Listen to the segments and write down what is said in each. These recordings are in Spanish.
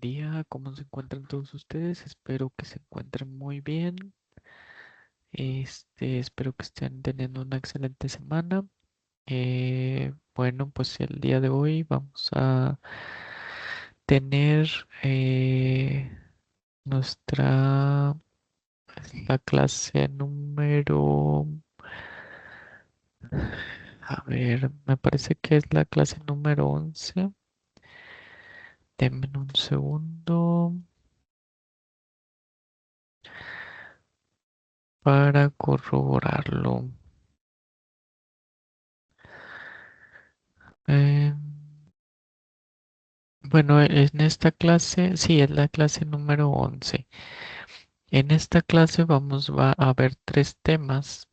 día, ¿cómo se encuentran todos ustedes? Espero que se encuentren muy bien. Espero que estén teniendo una excelente semana. Bueno, pues el día de hoy vamos a tener nuestra, la clase número, a ver, me parece que es la clase número 11. Denme un segundo para corroborarlo. Eh, bueno, en esta clase, sí, es la clase número 11. En esta clase va a haber tres temas.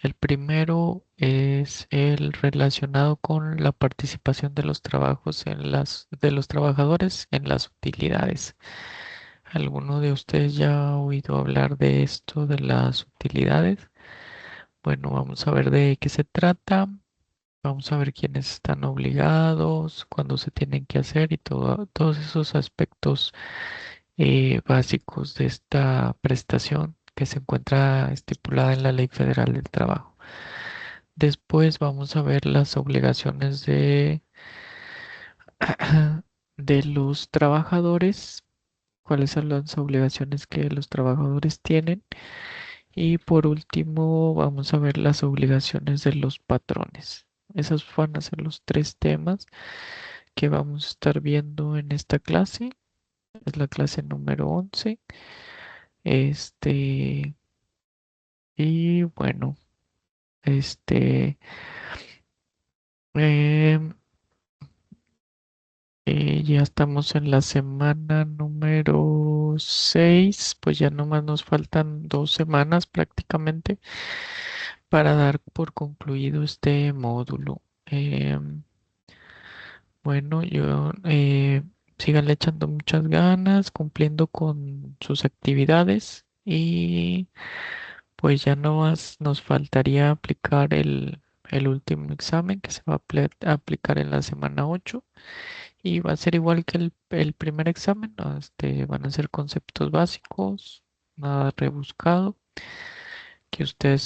El primero es el relacionado con la participación de los trabajos de los trabajadores en las utilidades. ¿Alguno de ustedes ya ha oído hablar de esto de las utilidades? Bueno, vamos a ver de qué se trata. Vamos a ver quiénes están obligados, cuándo se tienen que hacer y todos esos aspectos básicos de esta prestación que se encuentra estipulada en la Ley Federal del Trabajo. Después vamos a ver las obligaciones de los trabajadores, cuáles son las obligaciones que los trabajadores tienen. Y por último, vamos a ver las obligaciones de los patrones. Esos van a ser los tres temas que vamos a estar viendo en esta clase. Es la clase número 11. Este, y bueno, este, em, ya estamos en la semana número 6, pues ya nomás nos faltan 2 semanas prácticamente para dar por concluido este módulo. Bueno, síganle echando muchas ganas, cumpliendo con sus actividades y pues ya no más nos faltaría aplicar el último examen que se va a aplicar en la semana 8 y va a ser igual que el primer examen, ¿no? Van a ser conceptos básicos, nada rebuscado, que ustedes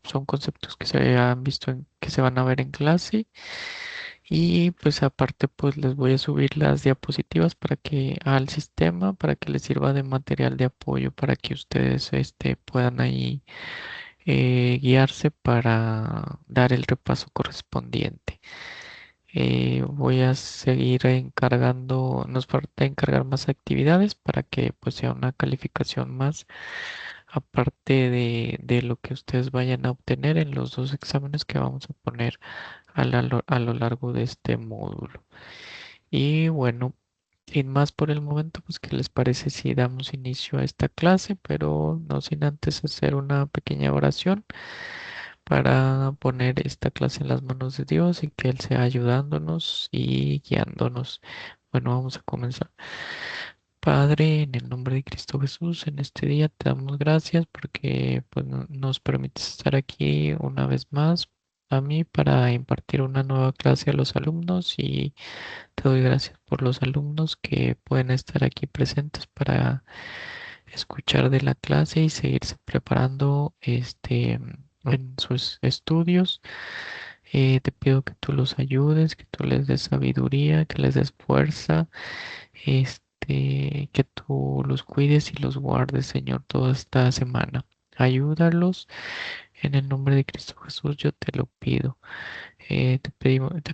son conceptos que se han visto que se van a ver en clase. Y pues aparte pues les voy a subir las diapositivas para que al sistema para que les sirva de material de apoyo para que ustedes puedan ahí guiarse para dar el repaso correspondiente. Voy a seguir encargando, nos falta encargar más actividades para que pues sea una calificación más aparte de lo que ustedes vayan a obtener en los dos exámenes que vamos a poner a lo largo de este módulo. Y bueno, sin más por el momento, pues ¿qué les parece si damos inicio a esta clase? Pero no sin antes hacer una pequeña oración para poner esta clase en las manos de Dios y que Él sea ayudándonos y guiándonos. Bueno, vamos a comenzar. Padre, en el nombre de Cristo Jesús, en este día te damos gracias porque pues, nos permites estar aquí una vez más a mí para impartir una nueva clase a los alumnos y te doy gracias por los alumnos que pueden estar aquí presentes para escuchar de la clase y seguirse preparando en sus estudios. Te pido que tú los ayudes, que tú les des sabiduría, que les des fuerza, que tú los cuides y los guardes, Señor, toda esta semana. Ayúdalos en el nombre de Cristo Jesús, yo te lo pido. Te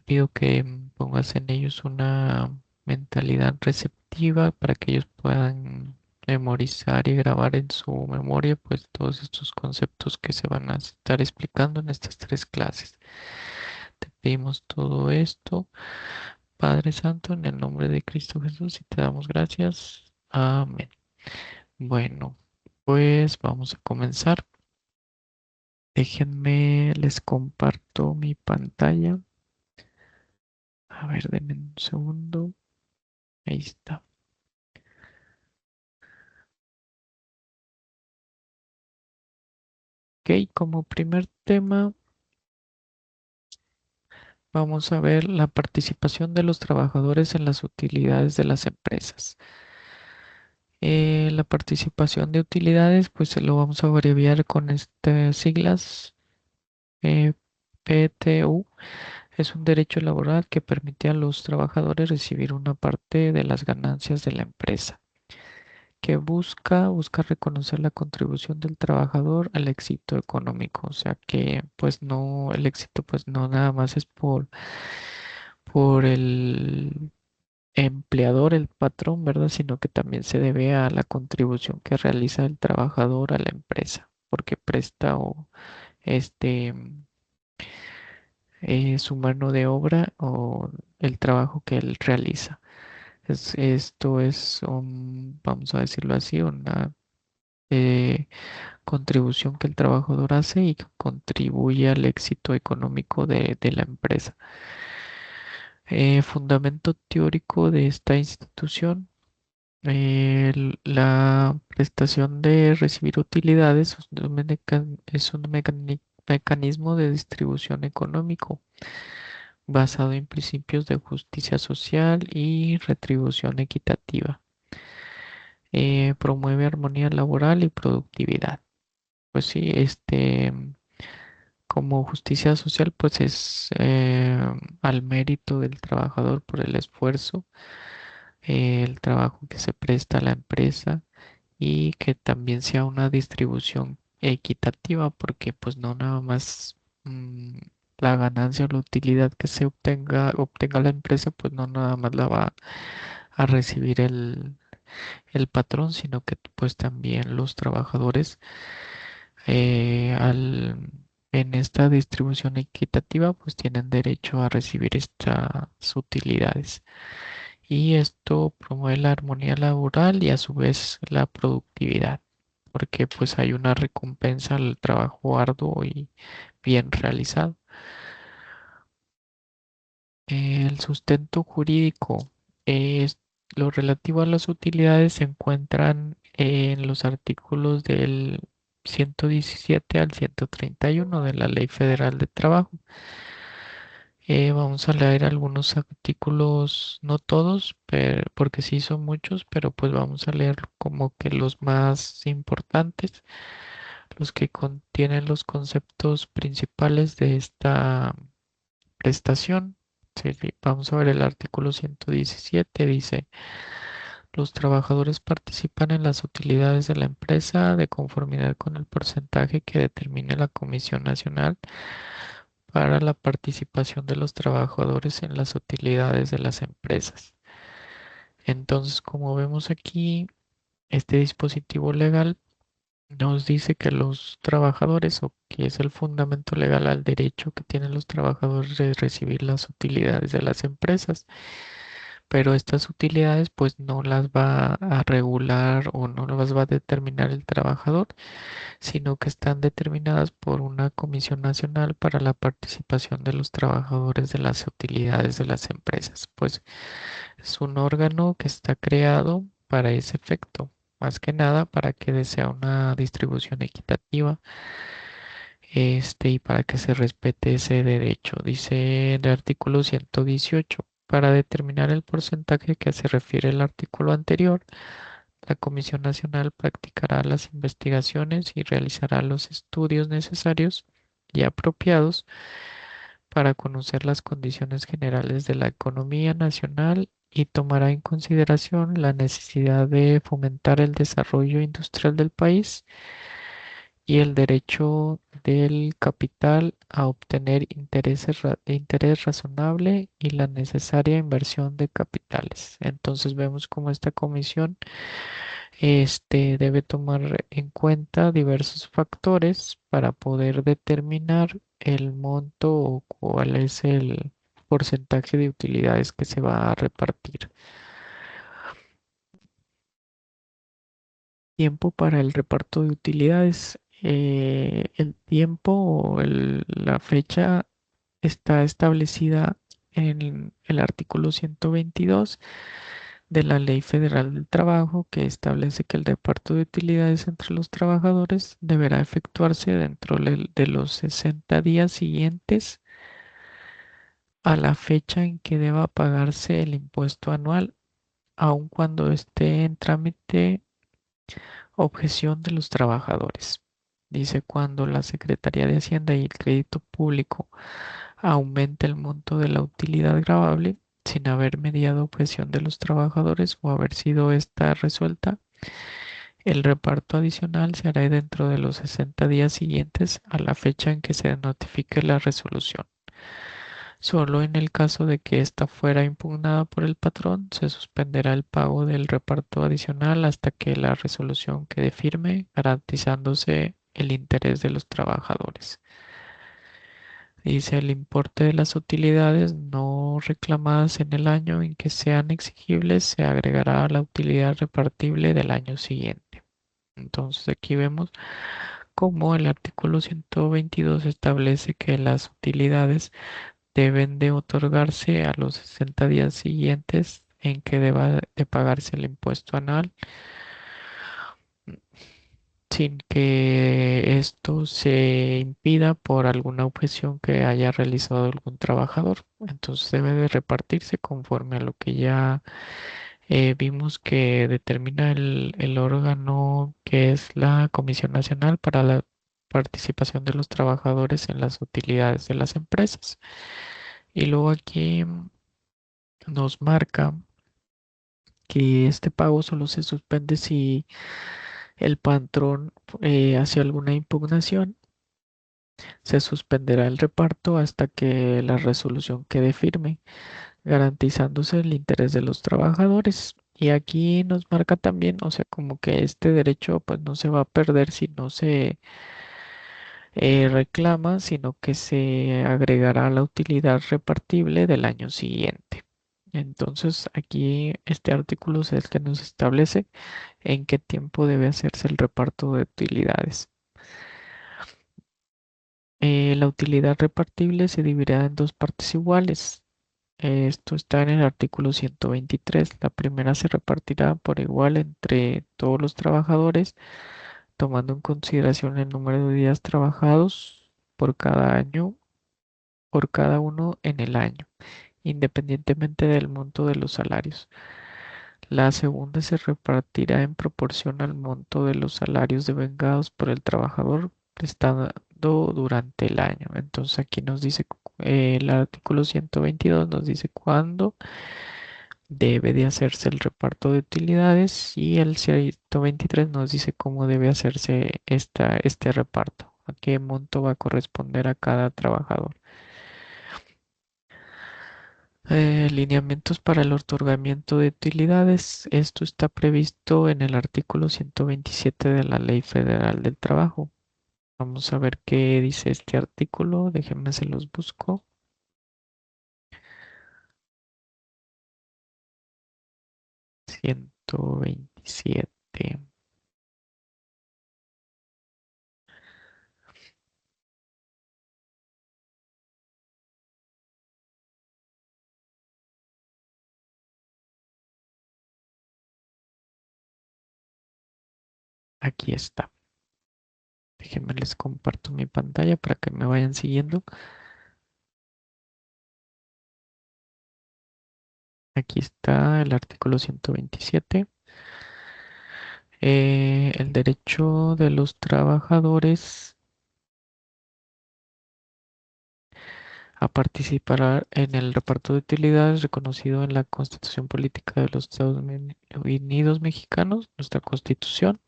pido que pongas en ellos una mentalidad receptiva para que ellos puedan memorizar y grabar en su memoria pues todos estos conceptos que se van a estar explicando en estas tres clases. Te pedimos todo esto, Padre Santo, en el nombre de Cristo Jesús y te damos gracias. Amén. Bueno, pues vamos a comenzar. Déjenme, les comparto mi pantalla. A ver, denme un segundo. Ahí está. Ok, como primer tema vamos a ver la participación de los trabajadores en las utilidades de las empresas. La participación de utilidades, pues se lo vamos a abreviar con estas siglas. eh, PTU es un derecho laboral que permite a los trabajadores recibir una parte de las ganancias de la empresa, que busca reconocer la contribución del trabajador al éxito económico. O sea que pues no, el éxito pues no nada más es por el empleador, el patrón, ¿verdad? Sino que también se debe a la contribución que realiza el trabajador a la empresa, porque presta o este su mano de obra o el trabajo que él realiza. Esto es, vamos a decirlo así, una eh, contribución que el trabajador hace y que contribuye al éxito económico de la empresa. Fundamento teórico de esta institución. La prestación de recibir utilidades es un mecanismo de distribución económico basado en principios de justicia social y retribución equitativa. Promueve armonía laboral y productividad. Pues sí, como justicia social, pues es al mérito del trabajador por el esfuerzo, el trabajo que se presta a la empresa y que también sea una distribución equitativa, porque pues no nada más mm, la ganancia o la utilidad que se obtenga la empresa, pues no nada más la va a recibir el patrón, sino que pues también los trabajadores en esta distribución equitativa pues tienen derecho a recibir estas utilidades. Y esto promueve la armonía laboral y a su vez la productividad, porque pues hay una recompensa al trabajo arduo y bien realizado. El sustento jurídico es lo relativo a las utilidades se encuentran en los artículos del 117 al 131 de la Ley Federal de Trabajo. Vamos a leer algunos artículos, no todos, porque sí son muchos, pero pues vamos a leer como que los más importantes, los que contienen los conceptos principales de esta prestación. Sí, sí, vamos a ver el artículo 117, dice, los trabajadores participan en las utilidades de la empresa de conformidad con el porcentaje que determine la Comisión Nacional para la participación de los trabajadores en las utilidades de las empresas. Entonces, como vemos aquí, este dispositivo legal nos dice que los trabajadores, o que es el fundamento legal al derecho que tienen los trabajadores de recibir las utilidades de las empresas, pero estas utilidades pues no las va a regular o no las va a determinar el trabajador, sino que están determinadas por una Comisión Nacional para la Participación de los Trabajadores de las Utilidades de las Empresas. Pues es un órgano que está creado para ese efecto, más que nada para que desea una distribución equitativa, y para que se respete ese derecho. Dice el artículo 118, para determinar el porcentaje que se refiere el artículo anterior, la Comisión Nacional practicará las investigaciones y realizará los estudios necesarios y apropiados para conocer las condiciones generales de la economía nacional y tomará en consideración la necesidad de fomentar el desarrollo industrial del país y el derecho del capital a obtener interés razonable y la necesaria inversión de capitales. Entonces vemos cómo esta comisión debe tomar en cuenta diversos factores para poder determinar el monto o cuál es el porcentaje de utilidades que se va a repartir. Tiempo para el reparto de utilidades. El tiempo o la fecha está establecida en el artículo 122 de la Ley Federal del Trabajo, que establece que el reparto de utilidades entre los trabajadores deberá efectuarse dentro de los 60 días siguientes a la fecha en que deba pagarse el impuesto anual, aun cuando esté en trámite objeción de los trabajadores. Dice cuando la Secretaría de Hacienda y el Crédito Público aumenta el monto de la utilidad gravable sin haber mediado objeción de los trabajadores o haber sido esta resuelta, el reparto adicional se hará dentro de los 60 días siguientes a la fecha en que se notifique la resolución. Solo en el caso de que ésta fuera impugnada por el patrón, se suspenderá el pago del reparto adicional hasta que la resolución quede firme, garantizándose el interés de los trabajadores. Dice el importe de las utilidades no reclamadas en el año en que sean exigibles se agregará a la utilidad repartible del año siguiente. Entonces aquí vemos cómo el artículo 122 establece que las utilidades deben de otorgarse a los 60 días siguientes en que deba de pagarse el impuesto anual sin que esto se impida por alguna objeción que haya realizado algún trabajador. Entonces debe de repartirse conforme a lo que ya vimos que determina el órgano que es la Comisión Nacional para la Participación de los Trabajadores en las Utilidades de las Empresas. Y luego aquí nos marca que este pago solo se suspende si el patrón hace alguna impugnación. Se suspenderá el reparto hasta que la resolución quede firme, garantizándose el interés de los trabajadores. Y aquí nos marca también, o sea, como que este derecho pues no se va a perder si no se reclama, sino que se agregará a la utilidad repartible del año siguiente. Entonces, aquí este artículo es el que nos establece en qué tiempo debe hacerse el reparto de utilidades. La utilidad repartible se dividirá en dos partes iguales. Esto está en el artículo 123. La primera se repartirá por igual entre todos los trabajadores, tomando en consideración el número de días trabajados por cada año, por cada uno en el año, independientemente del monto de los salarios. La segunda se repartirá en proporción al monto de los salarios devengados por el trabajador prestado durante el año. Entonces aquí nos dice, el artículo 122 nos dice cuándo debe de hacerse el reparto de utilidades y el 123 nos dice cómo debe hacerse este reparto, a qué monto va a corresponder a cada trabajador. Lineamientos para el otorgamiento de utilidades. Esto está previsto en el artículo 127 de la Ley Federal del Trabajo. Vamos a ver qué dice este artículo. Déjenme se los busco. 127. Aquí está. Déjenme les comparto mi pantalla para que me vayan siguiendo. Aquí está el artículo 127. El derecho de los trabajadores a participar en el reparto de utilidades reconocido en la Constitución Política de los Estados Unidos Mexicanos, nuestra Constitución.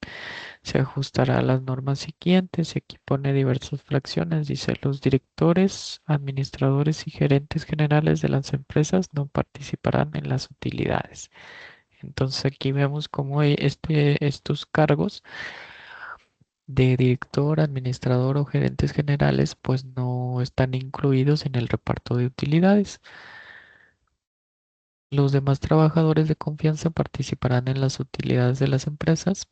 Se ajustará a las normas siguientes y aquí pone diversas fracciones. Dice, los directores, administradores y gerentes generales de las empresas no participarán en las utilidades. Entonces aquí vemos cómo estos cargos de director, administrador o gerentes generales pues no están incluidos en el reparto de utilidades. Los demás trabajadores de confianza participarán en las utilidades de las empresas,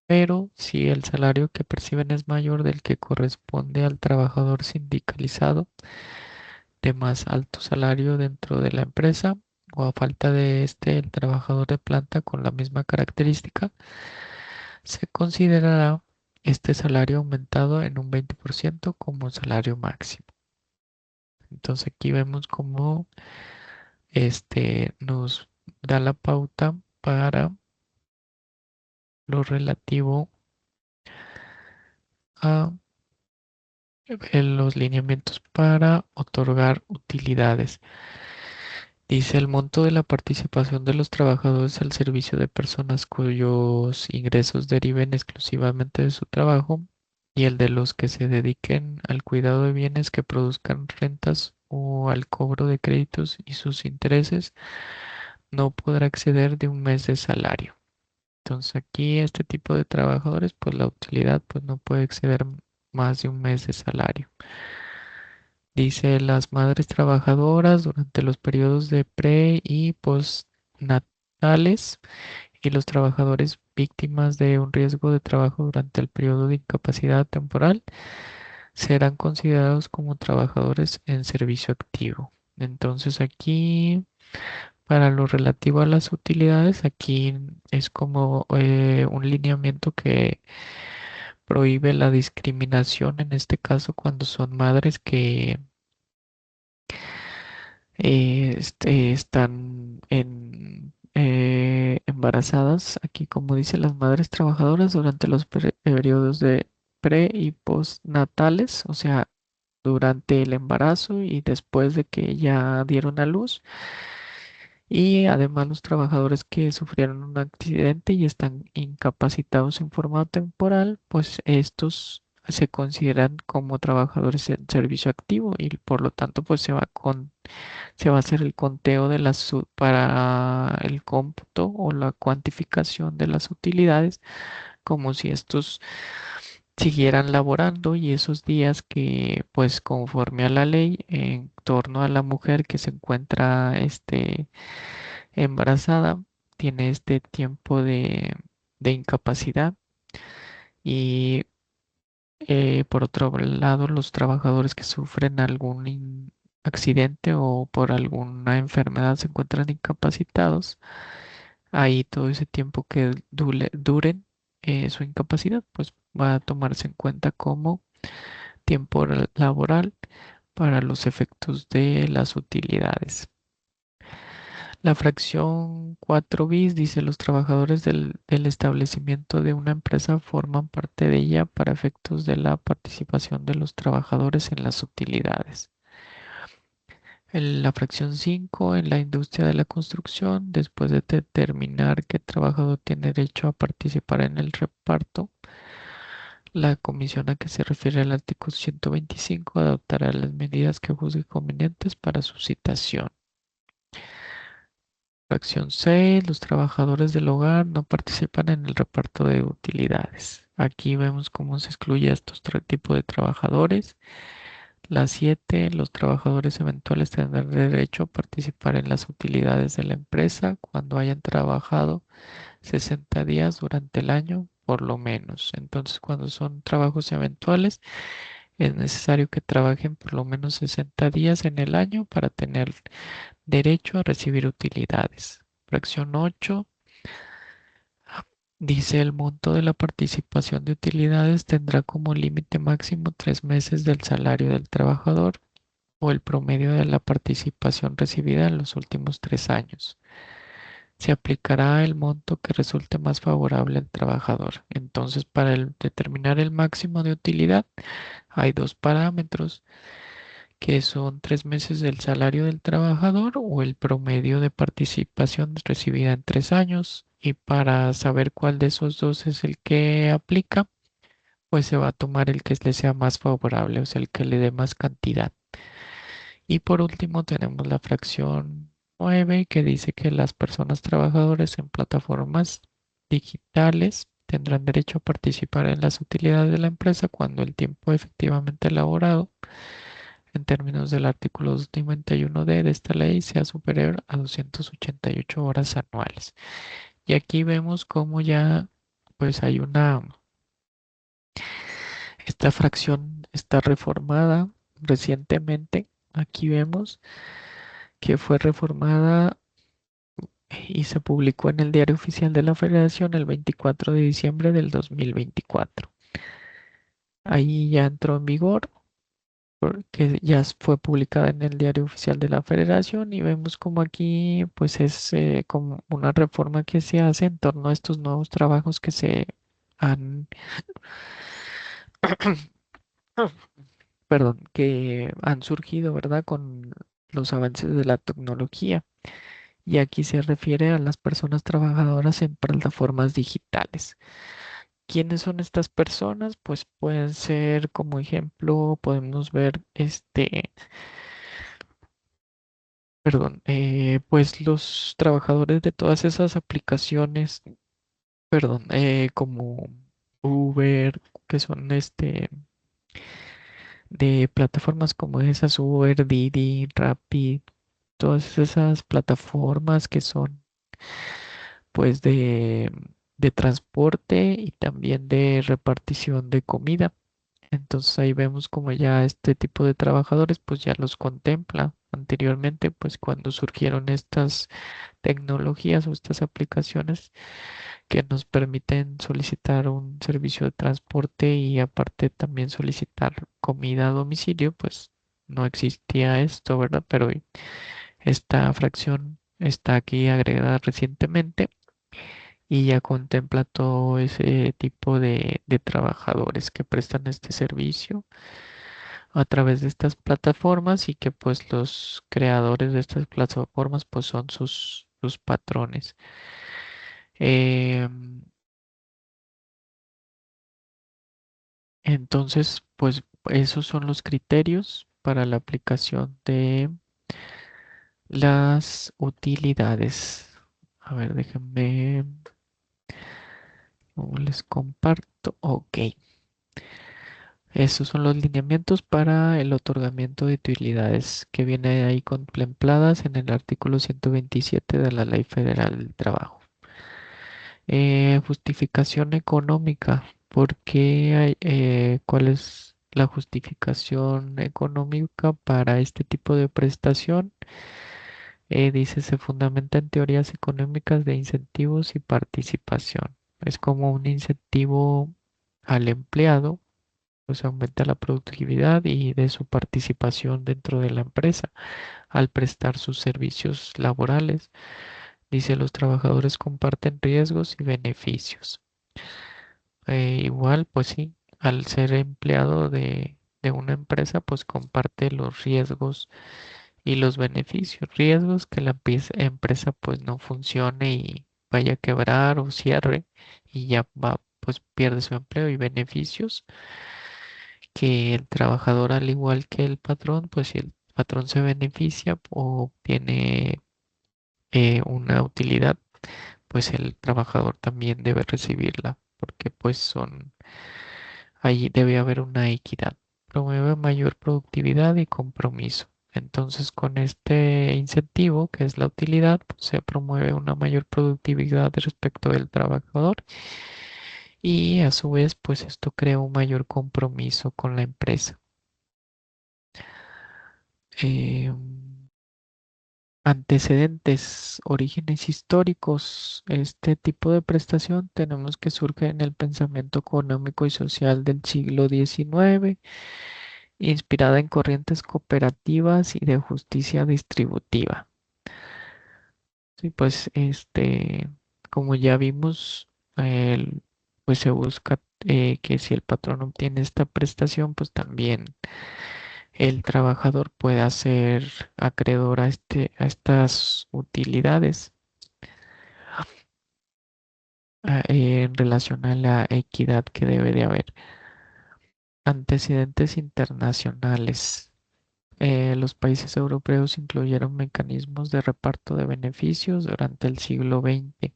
pero si el salario que perciben es mayor del que corresponde al trabajador sindicalizado de más alto salario dentro de la empresa, o a falta de este, el trabajador de planta con la misma característica, se considerará este salario aumentado en un 20% como salario máximo. Entonces aquí vemos cómo nos da la pauta para lo relativo a los lineamientos para otorgar utilidades. Dice el monto de la participación de los trabajadores al servicio de personas cuyos ingresos deriven exclusivamente de su trabajo y el de los que se dediquen al cuidado de bienes que produzcan rentas o al cobro de créditos y sus intereses no podrá exceder de un mes de salario. Entonces aquí este tipo de trabajadores, pues la utilidad pues no puede exceder más de un mes de salario. Dice las madres trabajadoras durante los periodos de pre y postnatales y los trabajadores víctimas de un riesgo de trabajo durante el periodo de incapacidad temporal serán considerados como trabajadores en servicio activo. Entonces aquí, para lo relativo a las utilidades, aquí es como un lineamiento que prohíbe la discriminación, en este caso cuando son madres que están embarazadas, aquí como dice las madres trabajadoras durante los periodos de pre y postnatales, o sea, durante el embarazo y después de que ya dieron a luz. Y además los trabajadores que sufrieron un accidente y están incapacitados en forma temporal, pues estos se consideran como trabajadores en servicio activo y por lo tanto pues se va a hacer el conteo de para el cómputo o la cuantificación de las utilidades como si estos siguieran laborando y esos días que pues conforme a la ley en torno a la mujer que se encuentra embarazada tiene este tiempo de incapacidad y por otro lado los trabajadores que sufren algún accidente o por alguna enfermedad se encuentran incapacitados, ahí todo ese tiempo que duren su incapacidad pues va a tomarse en cuenta como tiempo laboral para los efectos de las utilidades. La fracción 4 bis dice los trabajadores del establecimiento de una empresa forman parte de ella para efectos de la participación de los trabajadores en las utilidades. La fracción 5 en la industria de la construcción, después de determinar que el trabajador tiene derecho a participar en el reparto, la comisión a que se refiere el artículo 125 adoptará las medidas que juzgue convenientes para su citación. Fracción 6. Los trabajadores del hogar no participan en el reparto de utilidades. Aquí vemos cómo se excluye a estos tipos de trabajadores. La 7. Los trabajadores eventuales tendrán derecho a participar en las utilidades de la empresa cuando hayan trabajado 60 días durante el año, por lo menos. Entonces, cuando son trabajos eventuales, es necesario que trabajen por lo menos 60 días en el año para tener derecho a recibir utilidades. Fracción 8 dice el monto de la participación de utilidades tendrá como límite máximo 3 meses del salario del trabajador o el promedio de la participación recibida en los últimos 3 años. Se aplicará el monto que resulte más favorable al trabajador. Entonces, para determinar el máximo de utilidad, hay dos parámetros que son 3 meses del salario del trabajador o el promedio de participación recibida en 3 años. Y para saber cuál de esos dos es el que aplica, pues se va a tomar el que le sea más favorable, o sea, el que le dé más cantidad. Y por último tenemos la fracción 9 que dice que las personas trabajadoras en plataformas digitales tendrán derecho a participar en las utilidades de la empresa cuando el tiempo efectivamente elaborado en términos del artículo 291D de esta ley sea superior a 288 horas anuales. Y aquí vemos cómo ya pues hay esta fracción está reformada recientemente. Aquí vemos que fue reformada y se publicó en el Diario Oficial de la Federación el 24 de diciembre del 2024. Ahí ya entró en vigor que ya fue publicada en el Diario Oficial de la Federación y vemos como aquí pues es como una reforma que se hace en torno a estos nuevos trabajos que se han, perdón, que han surgido, ¿verdad? Con los avances de la tecnología. Y aquí se refiere a las personas trabajadoras en plataformas digitales. ¿Quiénes son estas personas? Pues pueden ser, como ejemplo, podemos ver perdón, pues los trabajadores de todas esas aplicaciones, perdón, como Uber, que son de plataformas como esas, Uber, Didi, Rappi, todas esas plataformas que son pues de transporte y también de repartición de comida. Entonces ahí vemos como ya este tipo de trabajadores pues ya los contempla. Anteriormente pues cuando surgieron estas tecnologías o estas aplicaciones que nos permiten solicitar un servicio de transporte y aparte también solicitar comida a domicilio, pues no existía esto, ¿verdad? Pero esta fracción está aquí agregada recientemente y ya contempla todo ese tipo de trabajadores que prestan este servicio a través de estas plataformas y que pues los creadores de estas plataformas pues son sus patrones. Em, entonces, pues esos son los criterios para la aplicación de las utilidades. A ver, déjenme, les comparto. Ok. Esos son los lineamientos para el otorgamiento de utilidades que viene ahí contempladas en el artículo 127 de la Ley Federal del Trabajo. Justificación económica. ¿Por qué cuál es la justificación económica para este tipo de prestación? Dice, se fundamenta en teorías económicas de incentivos y participación. Es como un incentivo al empleado, pues aumenta la productividad y de su participación dentro de la empresa al prestar sus servicios laborales. Dice, los trabajadores comparten riesgos y beneficios. Igual, pues sí, al ser empleado de una empresa, pues comparte los riesgos y los beneficios. Riesgos que la empresa pues no funcione y vaya a quebrar o cierre y ya va, pues pierde su empleo y beneficios que el trabajador, al igual que el patrón, pues si el patrón se beneficia o tiene una utilidad, pues el trabajador también debe recibirla, porque pues allí debe haber una equidad. Promueve mayor productividad y compromiso. Entonces, con este incentivo, que es la utilidad, pues, se promueve una mayor productividad respecto del trabajador y a su vez, pues esto crea un mayor compromiso con la empresa. Eh, Antecedentes, orígenes históricos. Este tipo de prestación tenemos que surge en el pensamiento económico y social del siglo XIX, inspirada en corrientes cooperativas y de justicia distributiva. Sí, pues como ya vimos, pues se busca que si el patrón obtiene esta prestación, pues también el trabajador pueda ser acreedor a estas utilidades en relación a la equidad que debe de haber. Antecedentes internacionales. Los países europeos incluyeron mecanismos de reparto de beneficios durante el siglo XX,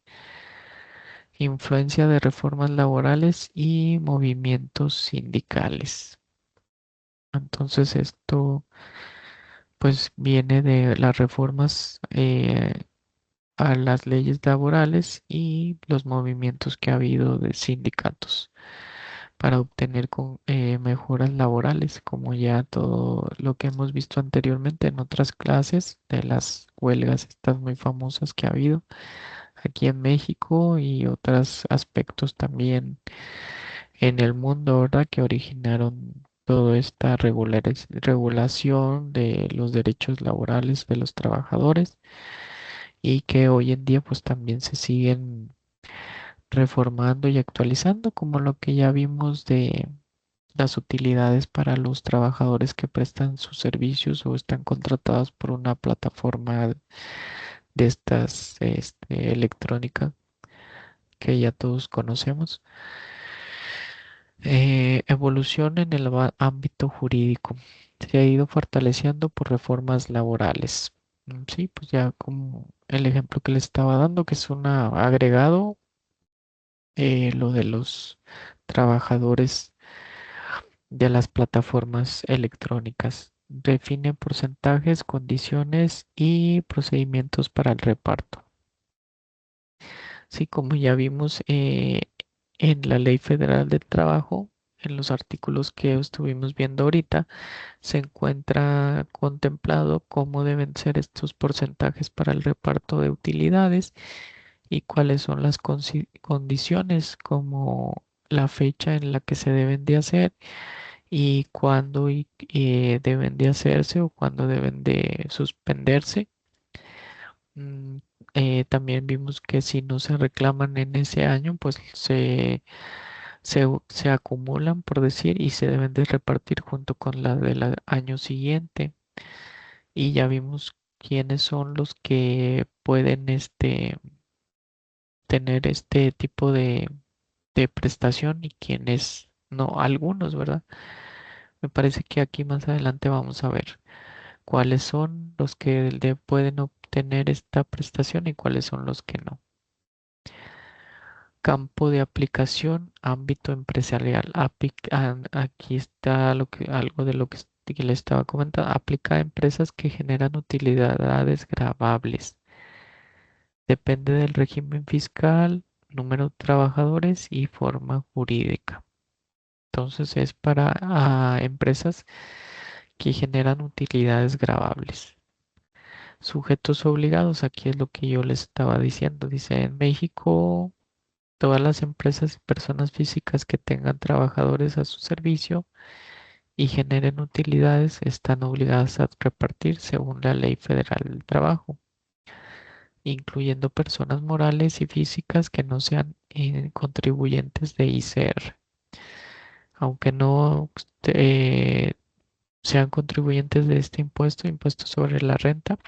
influencia de reformas laborales y movimientos sindicales. Entonces esto pues viene de las reformas a las leyes laborales y los movimientos que ha habido de sindicatos para obtener mejoras laborales, como ya todo lo que hemos visto anteriormente en otras clases de las huelgas estas muy famosas que ha habido aquí en México y otros aspectos también en el mundo, ¿verdad? Que originaron toda esta regulación de los derechos laborales de los trabajadores y que hoy en día pues también se siguen reformando y actualizando, como lo que ya vimos de las utilidades para los trabajadores que prestan sus servicios o están contratados por una plataforma de estas electrónica que ya todos conocemos. Evolución en el ámbito jurídico. Se ha ido fortaleciendo por reformas laborales. Sí, pues ya como el ejemplo que le estaba dando, que es un agregado, lo de los trabajadores de las plataformas electrónicas. Define porcentajes, condiciones y procedimientos para el reparto. Sí, como ya vimos en la Ley Federal del Trabajo, en los artículos que estuvimos viendo ahorita, se encuentra contemplado cómo deben ser estos porcentajes para el reparto de utilidades y cuáles son las condiciones, como la fecha en la que se deben de hacer y cuándo deben de hacerse o cuándo deben de suspenderse. Mm, también vimos que si no se reclaman en ese año, pues se acumulan, por decir, y se deben de repartir junto con la del año siguiente. Y ya vimos quiénes son los que pueden tener este tipo de prestación y quiénes no, algunos, ¿verdad? Me parece que aquí más adelante vamos a ver cuáles son los que pueden obtener esta prestación y cuáles son los que no. Campo de aplicación, ámbito empresarial. Aquí está algo de lo que le estaba comentando. Aplica a empresas que generan utilidades gravables. Depende del régimen fiscal, número de trabajadores y forma jurídica. Entonces es para empresas que generan utilidades gravables. Sujetos obligados, aquí es lo que yo les estaba diciendo. Dice, en México, todas las empresas y personas físicas que tengan trabajadores a su servicio y generen utilidades están obligadas a repartir según la Ley Federal del Trabajo, incluyendo personas morales y físicas que no sean contribuyentes de ICR. Aunque no sean contribuyentes de este impuesto, impuesto sobre la renta,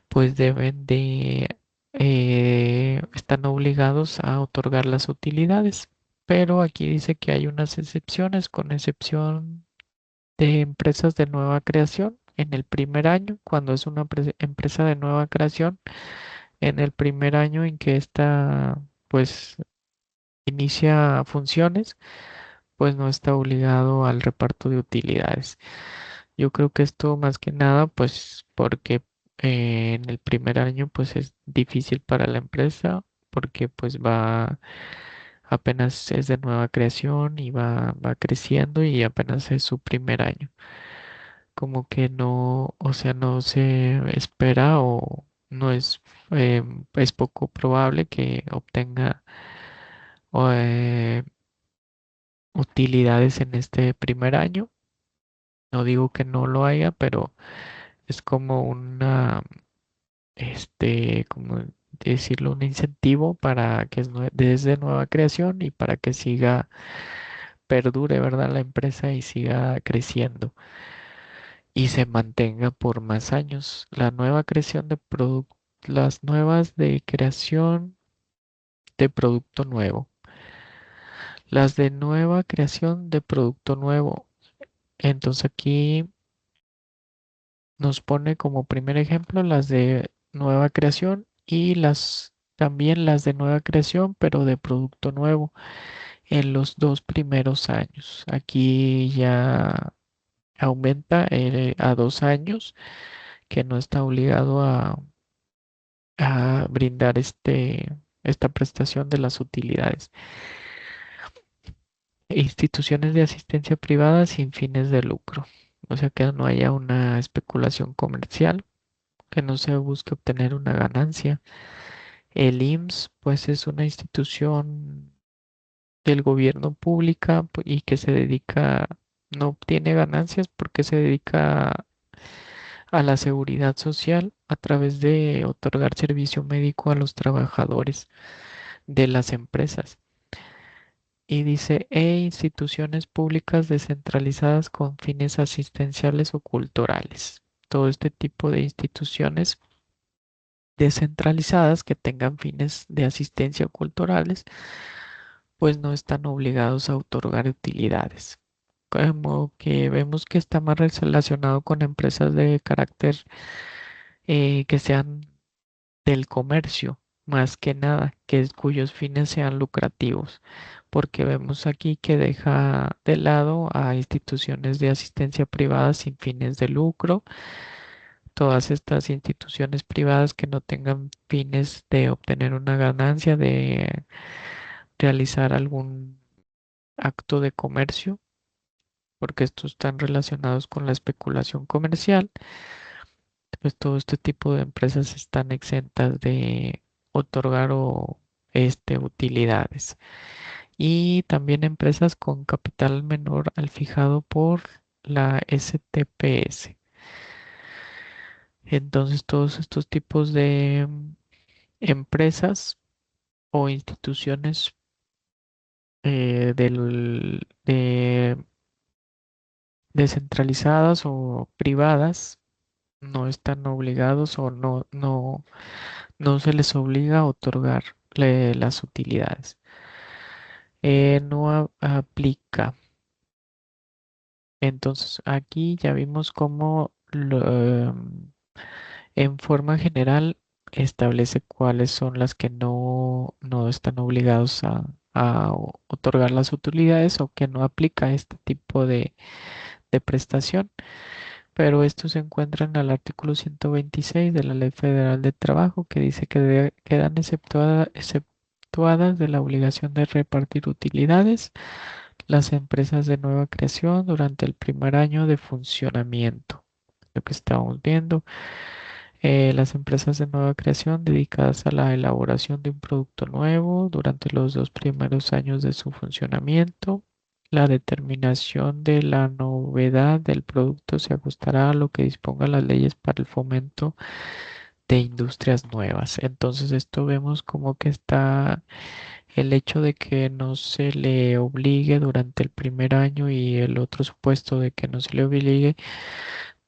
pues deben de, están obligados a otorgar las utilidades. Pero aquí dice que hay unas excepciones, con excepción de empresas de nueva creación en el primer año, cuando es una empresa de nueva creación, en el primer año en que esta pues inicia funciones, pues no está obligado al reparto de utilidades. Yo creo que esto más que nada, pues porque en el primer año pues es difícil para la empresa, porque pues apenas es de nueva creación y va creciendo y apenas es su primer año. Como que no, o sea, no se espera o no es poco probable que obtenga utilidades en este primer año. No digo que no lo haya, pero es como como decirlo, un incentivo para que desde nueva creación y para que siga, perdure, ¿verdad? La empresa y siga creciendo y se mantenga por más años. La nueva creación de las nuevas de creación de producto nuevo. Las de nueva creación de producto nuevo. Entonces aquí nos pone como primer ejemplo las de nueva creación y también las de nueva creación, pero de producto nuevo en los 2 primeros años. Aquí ya aumenta a 2 años, que no está obligado a brindar esta prestación de las utilidades. Instituciones de asistencia privada sin fines de lucro. O sea, que no haya una especulación comercial, que no se busque obtener una ganancia. El IMSS, pues es una institución del gobierno pública y que se dedica no obtiene ganancias porque se dedica a la seguridad social a través de otorgar servicio médico a los trabajadores de las empresas. Y dice, instituciones públicas descentralizadas con fines asistenciales o culturales. Todo este tipo de instituciones descentralizadas que tengan fines de asistencia o culturales, pues no están obligados a otorgar utilidades. Como que vemos que está más relacionado con empresas de carácter que sean del comercio, más que nada, cuyos fines sean lucrativos, porque vemos aquí que deja de lado a instituciones de asistencia privada sin fines de lucro, todas estas instituciones privadas que no tengan fines de obtener una ganancia, de realizar algún acto de comercio, porque estos están relacionados con la especulación comercial, pues todo este tipo de empresas están exentas de otorgar o utilidades. Y también empresas con capital menor al fijado por la STPS. Entonces, todos estos tipos de empresas o instituciones descentralizadas o privadas no están obligados o no se les obliga a otorgar las utilidades. No aplica. Entonces, aquí ya vimos cómo en forma general establece cuáles son las que no están obligados a otorgar las utilidades o que no aplica este tipo de prestación. Pero esto se encuentra en el artículo 126 de la Ley Federal de Trabajo que dice que quedan exceptuadas de la obligación de repartir utilidades las empresas de nueva creación durante el primer año de funcionamiento. Lo que estamos viendo, las empresas de nueva creación dedicadas a la elaboración de un producto nuevo durante los 2 primeros años de su funcionamiento. La determinación de la novedad del producto se ajustará a lo que dispongan las leyes para el fomento de industrias nuevas. Entonces, esto vemos como que está el hecho de que no se le obligue durante el primer año y el otro supuesto de que no se le obligue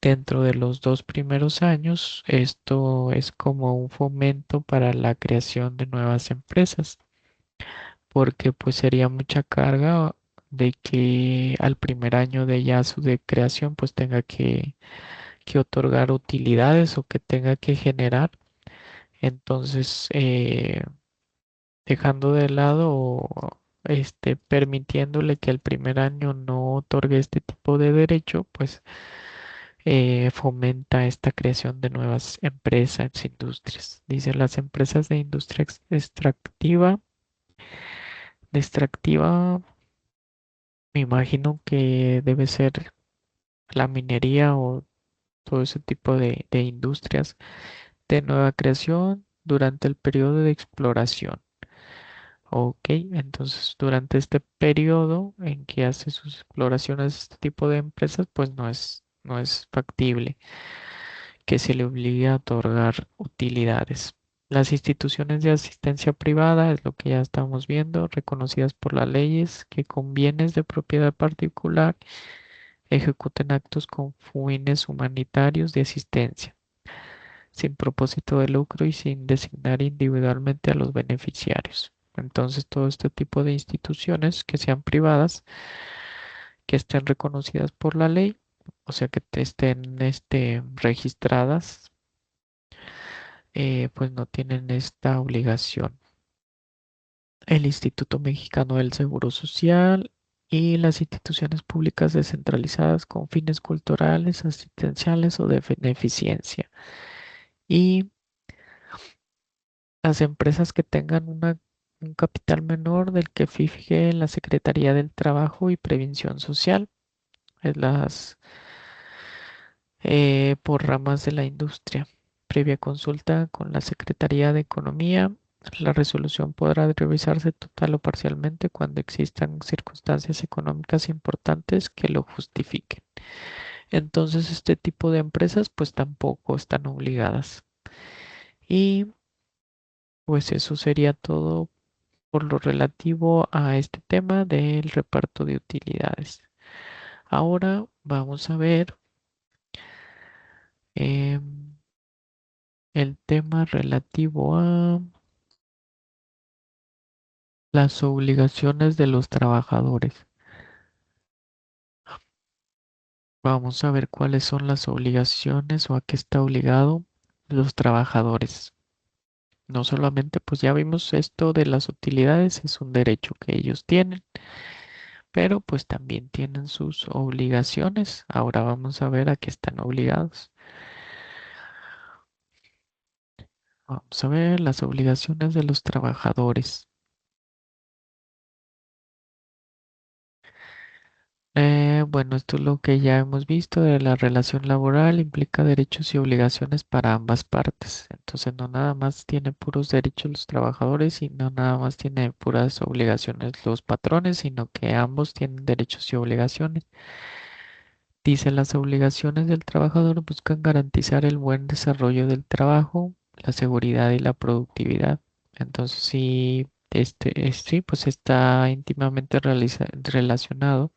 dentro de los 2 primeros años. Esto es como un fomento para la creación de nuevas empresas, porque pues sería mucha carga de que al primer año de ya su de creación pues tenga que otorgar utilidades o que tenga que generar. Entonces, dejando de lado o permitiéndole que el primer año no otorgue este tipo de derecho, pues fomenta esta creación de nuevas empresas, industrias. Dice las empresas de industria extractiva, me imagino que debe ser la minería o todo ese tipo de industrias de nueva creación durante el periodo de exploración. Ok, entonces durante este periodo en que hace sus exploraciones este tipo de empresas, pues no es factible que se le obligue a otorgar utilidades. Las instituciones de asistencia privada, es lo que ya estamos viendo, reconocidas por las leyes que con bienes de propiedad particular ejecuten actos con fines humanitarios de asistencia, sin propósito de lucro y sin designar individualmente a los beneficiarios. Entonces, todo este tipo de instituciones que sean privadas, que estén reconocidas por la ley, o sea, que estén registradas, pues no tienen esta obligación. El Instituto Mexicano del Seguro Social y las instituciones públicas descentralizadas con fines culturales, asistenciales o de beneficencia. Y las empresas que tengan un capital menor del que fije la Secretaría del Trabajo y Previsión Social, es por ramas de la industria, previa consulta con la Secretaría de Economía La resolución podrá revisarse total o parcialmente cuando existan circunstancias económicas importantes que lo justifiquen. Entonces, este tipo de empresas pues tampoco están obligadas. Y pues eso sería todo por lo relativo a este tema del reparto de utilidades. Ahora vamos a ver em, el tema relativo a las obligaciones de los trabajadores. Vamos a ver cuáles son las obligaciones o a qué está obligado los trabajadores. No solamente, pues ya vimos esto de las utilidades, es un derecho que ellos tienen, pero pues también tienen sus obligaciones. Ahora vamos a ver a qué están obligados. Vamos a ver las obligaciones de los trabajadores. Bueno, esto es lo que ya hemos visto de la relación laboral, implica derechos y obligaciones para ambas partes. Entonces no nada más tiene puros derechos los trabajadores y no nada más tiene puras obligaciones los patrones, sino que ambos tienen derechos y obligaciones. Dice, las obligaciones del trabajador buscan garantizar el buen desarrollo del trabajo, la seguridad y la productividad. Entonces, sí, sí, pues está íntimamente relacionado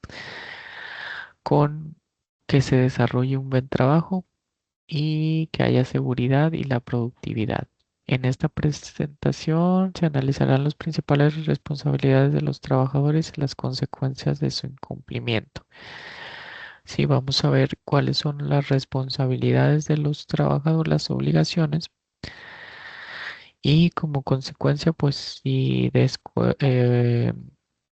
con que se desarrolle un buen trabajo y que haya seguridad y la productividad. En esta presentación se analizarán las principales responsabilidades de los trabajadores y las consecuencias de su incumplimiento. Sí, vamos a ver cuáles son las responsabilidades de los trabajadores, las obligaciones y como consecuencia, pues si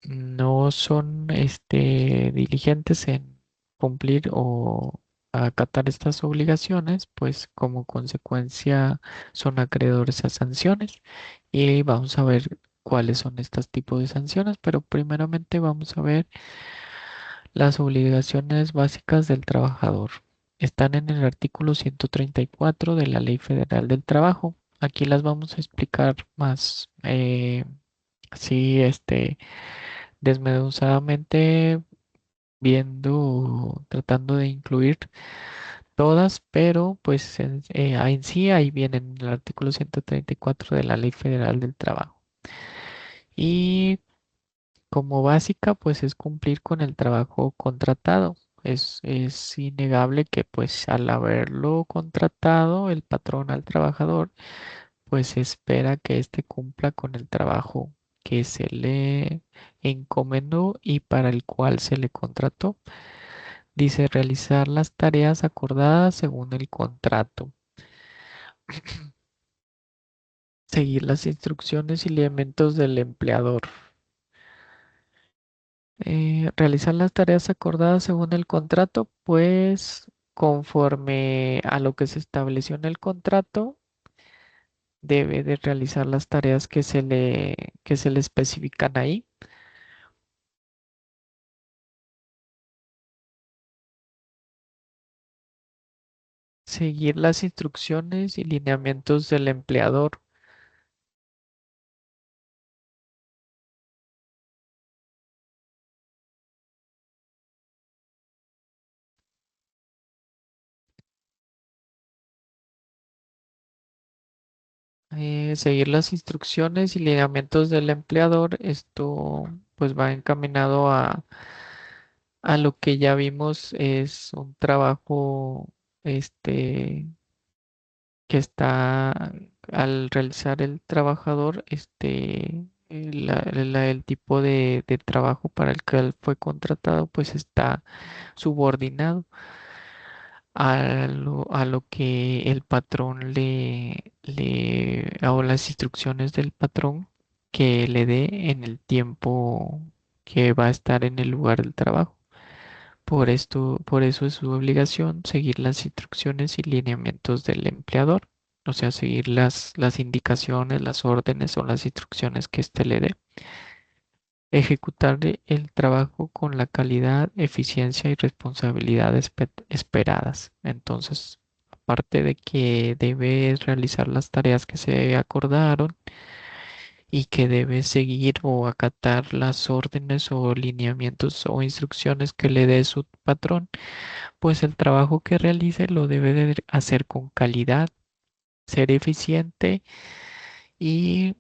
no son diligentes en cumplir o acatar estas obligaciones, pues como consecuencia son acreedores a sanciones y vamos a ver cuáles son estos tipos de sanciones, pero primeramente vamos a ver las obligaciones básicas del trabajador. Están en el artículo 134 de la Ley Federal del Trabajo. Aquí las vamos a explicar más, así, desmenuzadamente, viendo, tratando de incluir todas, pero pues en sí ahí viene en el artículo 134 de la Ley Federal del Trabajo. Y como básica, pues es cumplir con el trabajo contratado. Es innegable que pues al haberlo contratado el patrón al trabajador, pues espera que éste cumpla con el trabajo que se le encomendó y para el cual se le contrató. Dice realizar las tareas acordadas según el contrato, seguir las instrucciones y lineamientos del empleador. Realizar las tareas acordadas según el contrato, pues conforme a lo que se estableció en el contrato, debe de realizar las tareas que se le especifican ahí. Seguir las instrucciones y lineamientos del empleador. Seguir las instrucciones y lineamientos del empleador. Esto pues va encaminado a lo que ya vimos es un trabajo este que está al realizar el trabajador, el tipo de trabajo para el que él fue contratado, pues está subordinado a lo que el patrón o las instrucciones del patrón que le dé en el tiempo que va a estar en el lugar del trabajo. Por eso es su obligación seguir las instrucciones y lineamientos del empleador, o sea, seguir las indicaciones, las órdenes o las instrucciones que éste le dé. Ejecutar el trabajo con la calidad, eficiencia y responsabilidad esperadas. Entonces, aparte de que debe realizar las tareas que se acordaron, y que debe seguir o acatar las órdenes o lineamientos o instrucciones que le dé su patrón, pues el trabajo que realice lo debe de hacer con calidad, ser eficiente y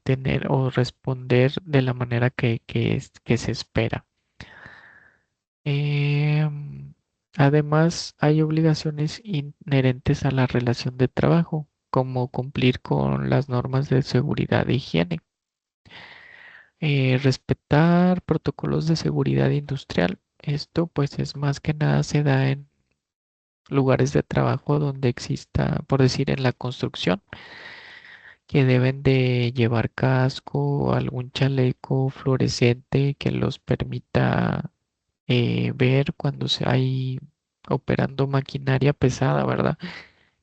tener o responder de la manera que se espera. Además, hay obligaciones inherentes a la relación de trabajo, como cumplir con las normas de seguridad e higiene, respetar protocolos de seguridad industrial. Esto pues es más que nada se da en lugares de trabajo donde exista, por decir, en la construcción, que deben de llevar casco, algún chaleco fluorescente que los permita ver cuando se hay operando maquinaria pesada, ¿verdad?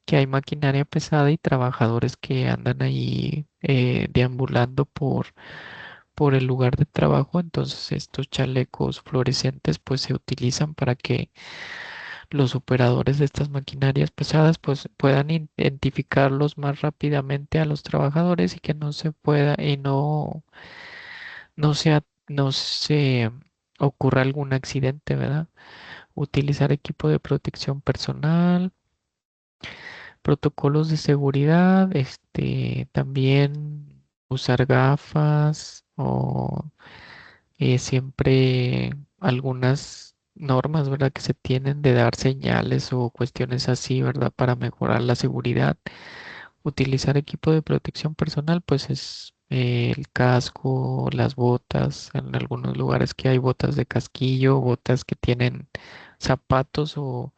Que hay maquinaria pesada y trabajadores que andan ahí deambulando por el lugar de trabajo. Entonces estos chalecos fluorescentes pues se utilizan para que los operadores de estas maquinarias pesadas pues puedan identificarlos más rápidamente a los trabajadores y que no se pueda y no se ocurra algún accidente, ¿verdad? Utilizar equipo de protección personal, protocolos de seguridad, también usar gafas o siempre algunas normas, ¿verdad? Que se tienen de dar señales o cuestiones así, ¿verdad? Para mejorar la seguridad. Utilizar equipo de protección personal, pues es el casco, las botas, en algunos lugares que hay botas de casquillo, botas que tienen zapatos o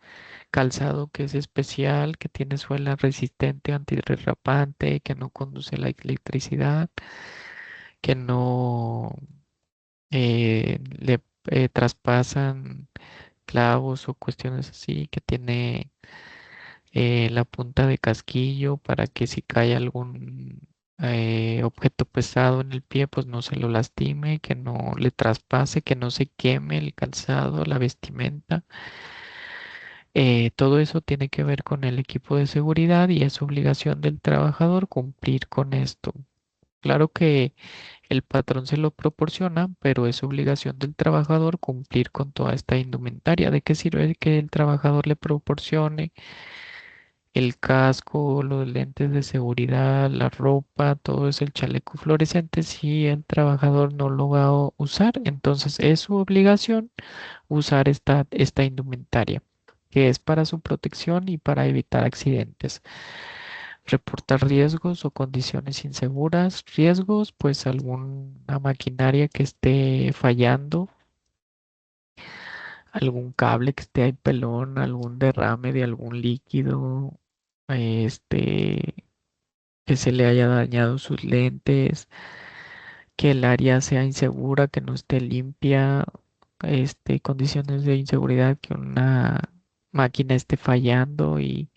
calzado que es especial, que tiene suela resistente, antirrelapante, que no conduce la electricidad, que no le traspasan clavos o cuestiones así, que tiene la punta de casquillo para que si cae algún objeto pesado en el pie, pues no se lo lastime, que no le traspase, que no se queme el calzado, la vestimenta. Todo eso tiene que ver con el equipo de seguridad y es obligación del trabajador cumplir con esto. Claro que el patrón se lo proporciona, pero es obligación del trabajador cumplir con toda esta indumentaria. ¿De qué sirve que el trabajador le proporcione el casco, los lentes de seguridad, la ropa, todo es el chaleco fluorescente si el trabajador no lo va a usar? Entonces es su obligación usar esta indumentaria, que es para su protección y para evitar accidentes. Reportar riesgos o condiciones inseguras. Riesgos, pues alguna maquinaria que esté fallando, algún cable que esté ahí pelón, algún derrame de algún líquido, este, que se le haya dañado sus lentes, que el área sea insegura, que no esté limpia, condiciones de inseguridad, que una máquina esté fallando y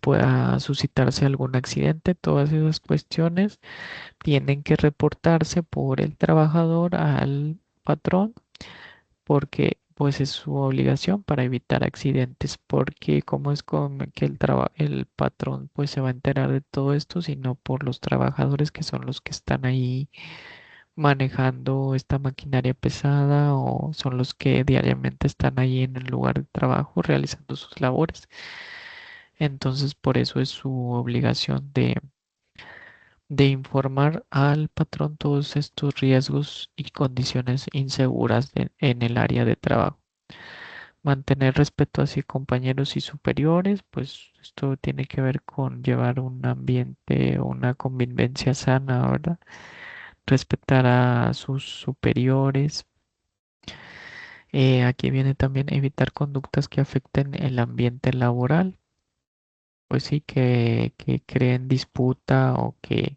pueda suscitarse algún accidente. Todas esas cuestiones tienen que reportarse por el trabajador al patrón porque pues es su obligación para evitar accidentes, porque como es como que el patrón pues se va a enterar de todo esto, sino por los trabajadores que son los que están ahí manejando esta maquinaria pesada o son los que diariamente están ahí en el lugar de trabajo realizando sus labores. Entonces, por eso es su obligación de informar al patrón todos estos riesgos y condiciones inseguras en el área de trabajo. Mantener respeto hacia compañeros y superiores, pues esto tiene que ver con llevar un ambiente, una convivencia sana, ¿verdad? Respetar a sus superiores. Aquí viene también evitar conductas que afecten el ambiente laboral, pues sí, que creen disputa o que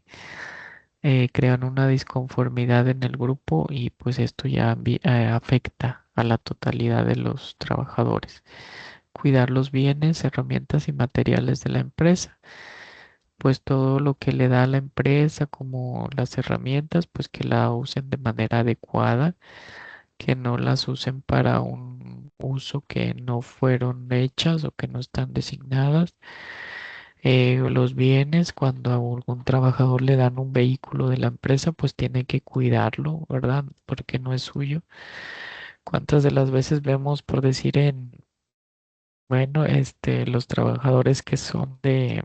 crean una disconformidad en el grupo y pues esto ya afecta a la totalidad de los trabajadores. Cuidar los bienes, herramientas y materiales de la empresa, pues todo lo que le da a la empresa como las herramientas, pues que la usen de manera adecuada, que no las usen para un uso que no fueron hechas o que no están designadas. Los bienes, cuando a algún trabajador le dan un vehículo de la empresa, pues tiene que cuidarlo, ¿verdad? Porque no es suyo. ¿Cuántas de las veces vemos, por decir bueno, los trabajadores que son de-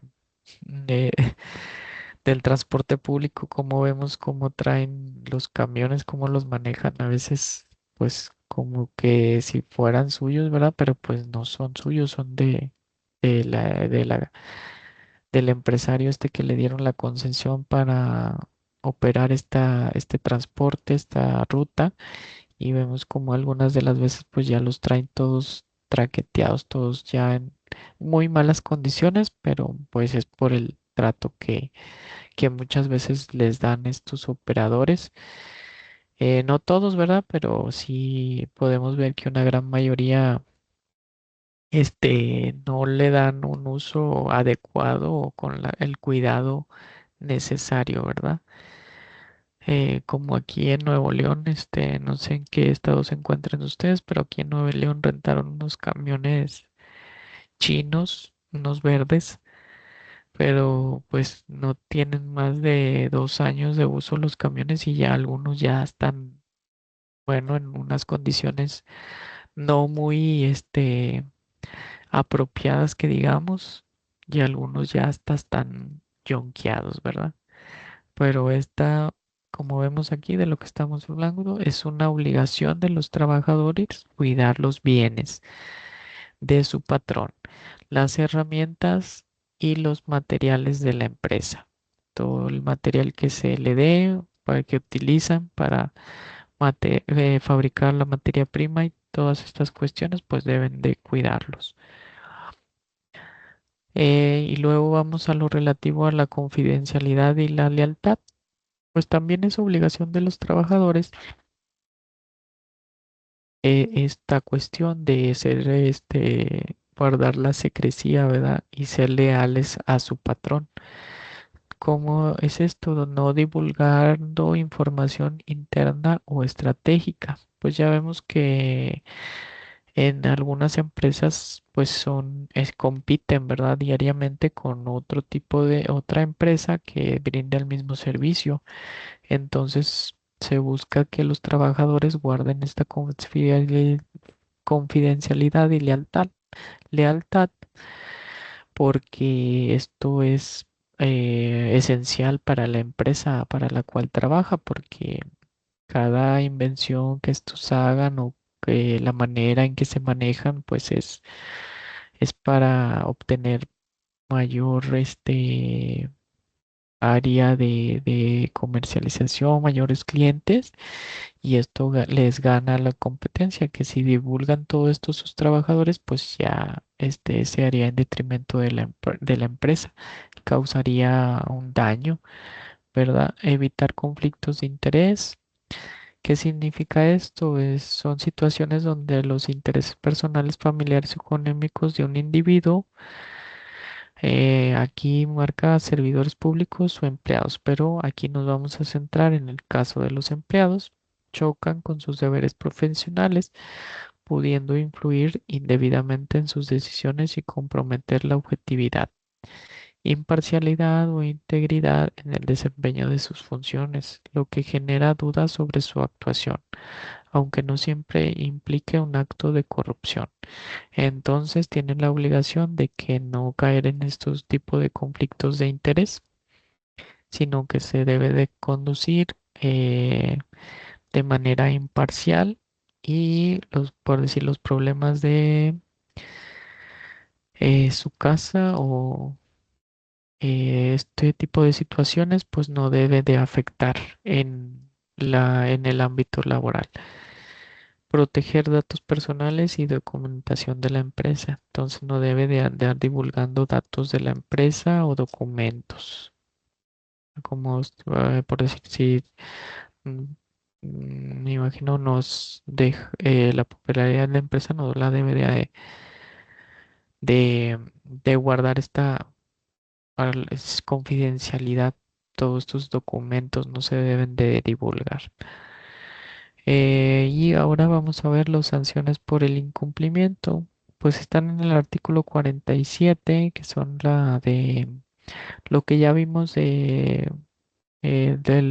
del transporte público, cómo vemos cómo traen los camiones, cómo los manejan, a veces, pues como que si fueran suyos, ¿verdad? Pero pues no son suyos, son de la, de la del empresario que le dieron la concesión para operar este transporte, esta ruta, y vemos como algunas de las veces pues ya los traen todos traqueteados, todos ya en muy malas condiciones, pero pues es por el trato que muchas veces les dan estos operadores. No todos, ¿verdad? Pero sí podemos ver que una gran mayoría no le dan un uso adecuado o con el cuidado necesario, ¿verdad? Como aquí en Nuevo León, no sé en qué estado se encuentran ustedes, pero aquí en Nuevo León rentaron unos camiones chinos, unos verdes, pero pues no tienen más de 2 años de uso los camiones y ya algunos ya están, bueno, en unas condiciones no muy, apropiadas que digamos, y algunos ya hasta están jonqueados, ¿verdad? Pero esta, como vemos aquí de lo que estamos hablando, es una obligación de los trabajadores cuidar los bienes de su patrón, las herramientas y los materiales de la empresa. Todo el material que se le dé, para que utilizan para fabricar la materia prima y todas estas cuestiones, pues deben de cuidarlos. Y luego vamos a lo relativo a la confidencialidad y la lealtad. Pues también es obligación de los trabajadores esta cuestión de ser, guardar la secrecía, ¿verdad? Y ser leales a su patrón. ¿Cómo es esto? No divulgando información interna o estratégica. Pues ya vemos que en algunas empresas pues compiten, ¿verdad? Diariamente con otro tipo de otra empresa que brinda el mismo servicio. Entonces se busca que los trabajadores guarden esta confidencialidad y lealtad, porque esto es esencial para la empresa para la cual trabaja, porque cada invención que estos hagan o que la manera en que se manejan, pues es para obtener mayor área de comercialización, mayores clientes, y esto les gana la competencia, que si divulgan todo esto a sus trabajadores, pues ya se haría en detrimento de la empresa, causaría un daño, ¿verdad? Evitar conflictos de interés. ¿Qué significa esto? Son situaciones donde los intereses personales, familiares o económicos de un individuo, aquí marca servidores públicos o empleados, pero aquí nos vamos a centrar en el caso de los empleados, chocan con sus deberes profesionales, pudiendo influir indebidamente en sus decisiones y comprometer la objetividad, imparcialidad o integridad en el desempeño de sus funciones, lo que genera dudas sobre su actuación, aunque no siempre implique un acto de corrupción. Entonces tienen la obligación de que no caer en estos tipos de conflictos de interés, sino que se debe de conducir de manera imparcial y por decir, los problemas de su casa o este tipo de situaciones, pues no debe de afectar en el ámbito laboral. Proteger datos personales y documentación de la empresa. Entonces no debe de andar divulgando datos de la empresa o documentos. Como por decir, si mm, me imagino la popularidad de la empresa no la debe de guardar esta confidencialidad. Todos estos documentos no se deben de divulgar. Y ahora vamos a ver las sanciones por el incumplimiento. pues están en el artículo 47, que son la de lo que ya vimos del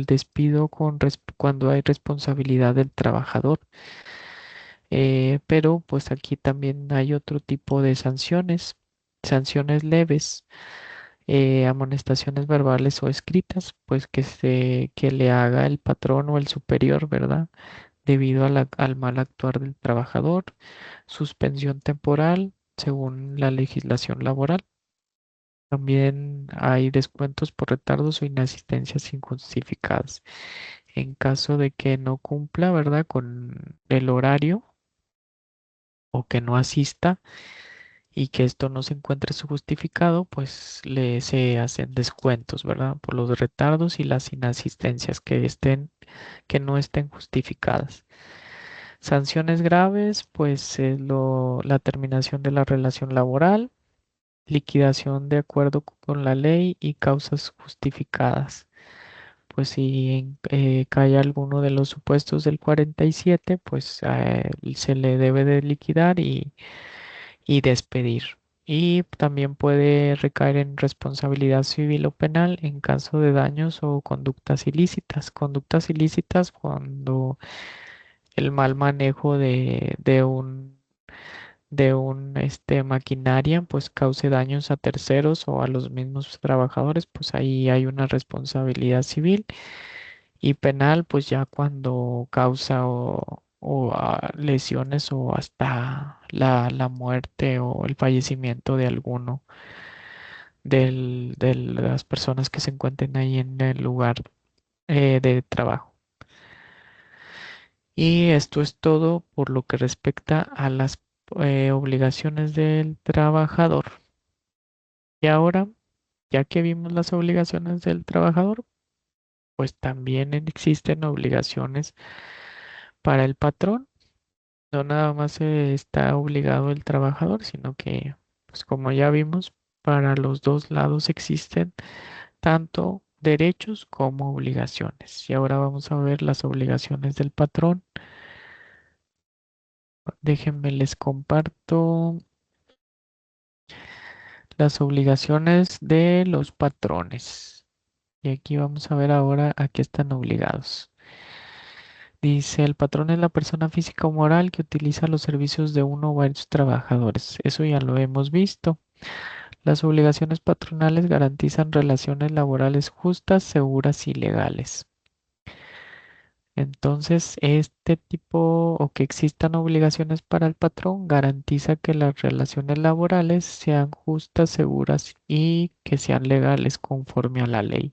despido cuando hay responsabilidad del trabajador. Pero pues aquí también hay otro tipo de sanciones, sanciones leves, amonestaciones verbales o escritas, pues que le haga el patrón o el superior, ¿verdad? Debido al mal actuar del trabajador, suspensión temporal según la legislación laboral. También hay descuentos por retardos o inasistencias injustificadas. En caso de que no cumpla, ¿verdad? Con el horario o que no asista y que esto no se encuentre su justificado, pues le se hacen descuentos, ¿verdad? Por los retardos y las inasistencias que no estén justificadas. Sanciones graves, pues la terminación de la relación laboral, liquidación de acuerdo con la ley y causas justificadas. Pues si cae alguno de los supuestos del 47, pues se le debe de liquidar y despedir. Y también puede recaer en responsabilidad civil o penal en caso de daños o conductas ilícitas. Conductas ilícitas cuando el mal manejo de un maquinaria pues cause daños a terceros o a los mismos trabajadores, pues ahí hay una responsabilidad civil y penal, pues ya cuando causa lesiones o hasta la muerte o el fallecimiento de alguno de las personas que se encuentren ahí en el lugar de trabajo. Y esto es todo por lo que respecta a las obligaciones del trabajador. Y ahora, ya que vimos las obligaciones del trabajador, pues también existen obligaciones para el patrón. No nada más está obligado el trabajador, sino que, pues como ya vimos, para los dos lados existen tanto derechos como obligaciones. Y ahora vamos a ver las obligaciones del patrón. Déjenme les comparto las obligaciones de los patrones. Y aquí vamos a ver ahora a qué están obligados. Dice, el patrón es la persona física o moral que utiliza los servicios de uno o varios trabajadores. Eso ya lo hemos visto. Las obligaciones patronales garantizan relaciones laborales justas, seguras y legales. Entonces, este tipo o que existan obligaciones para el patrón garantiza que las relaciones laborales sean justas, seguras y que sean legales conforme a la ley.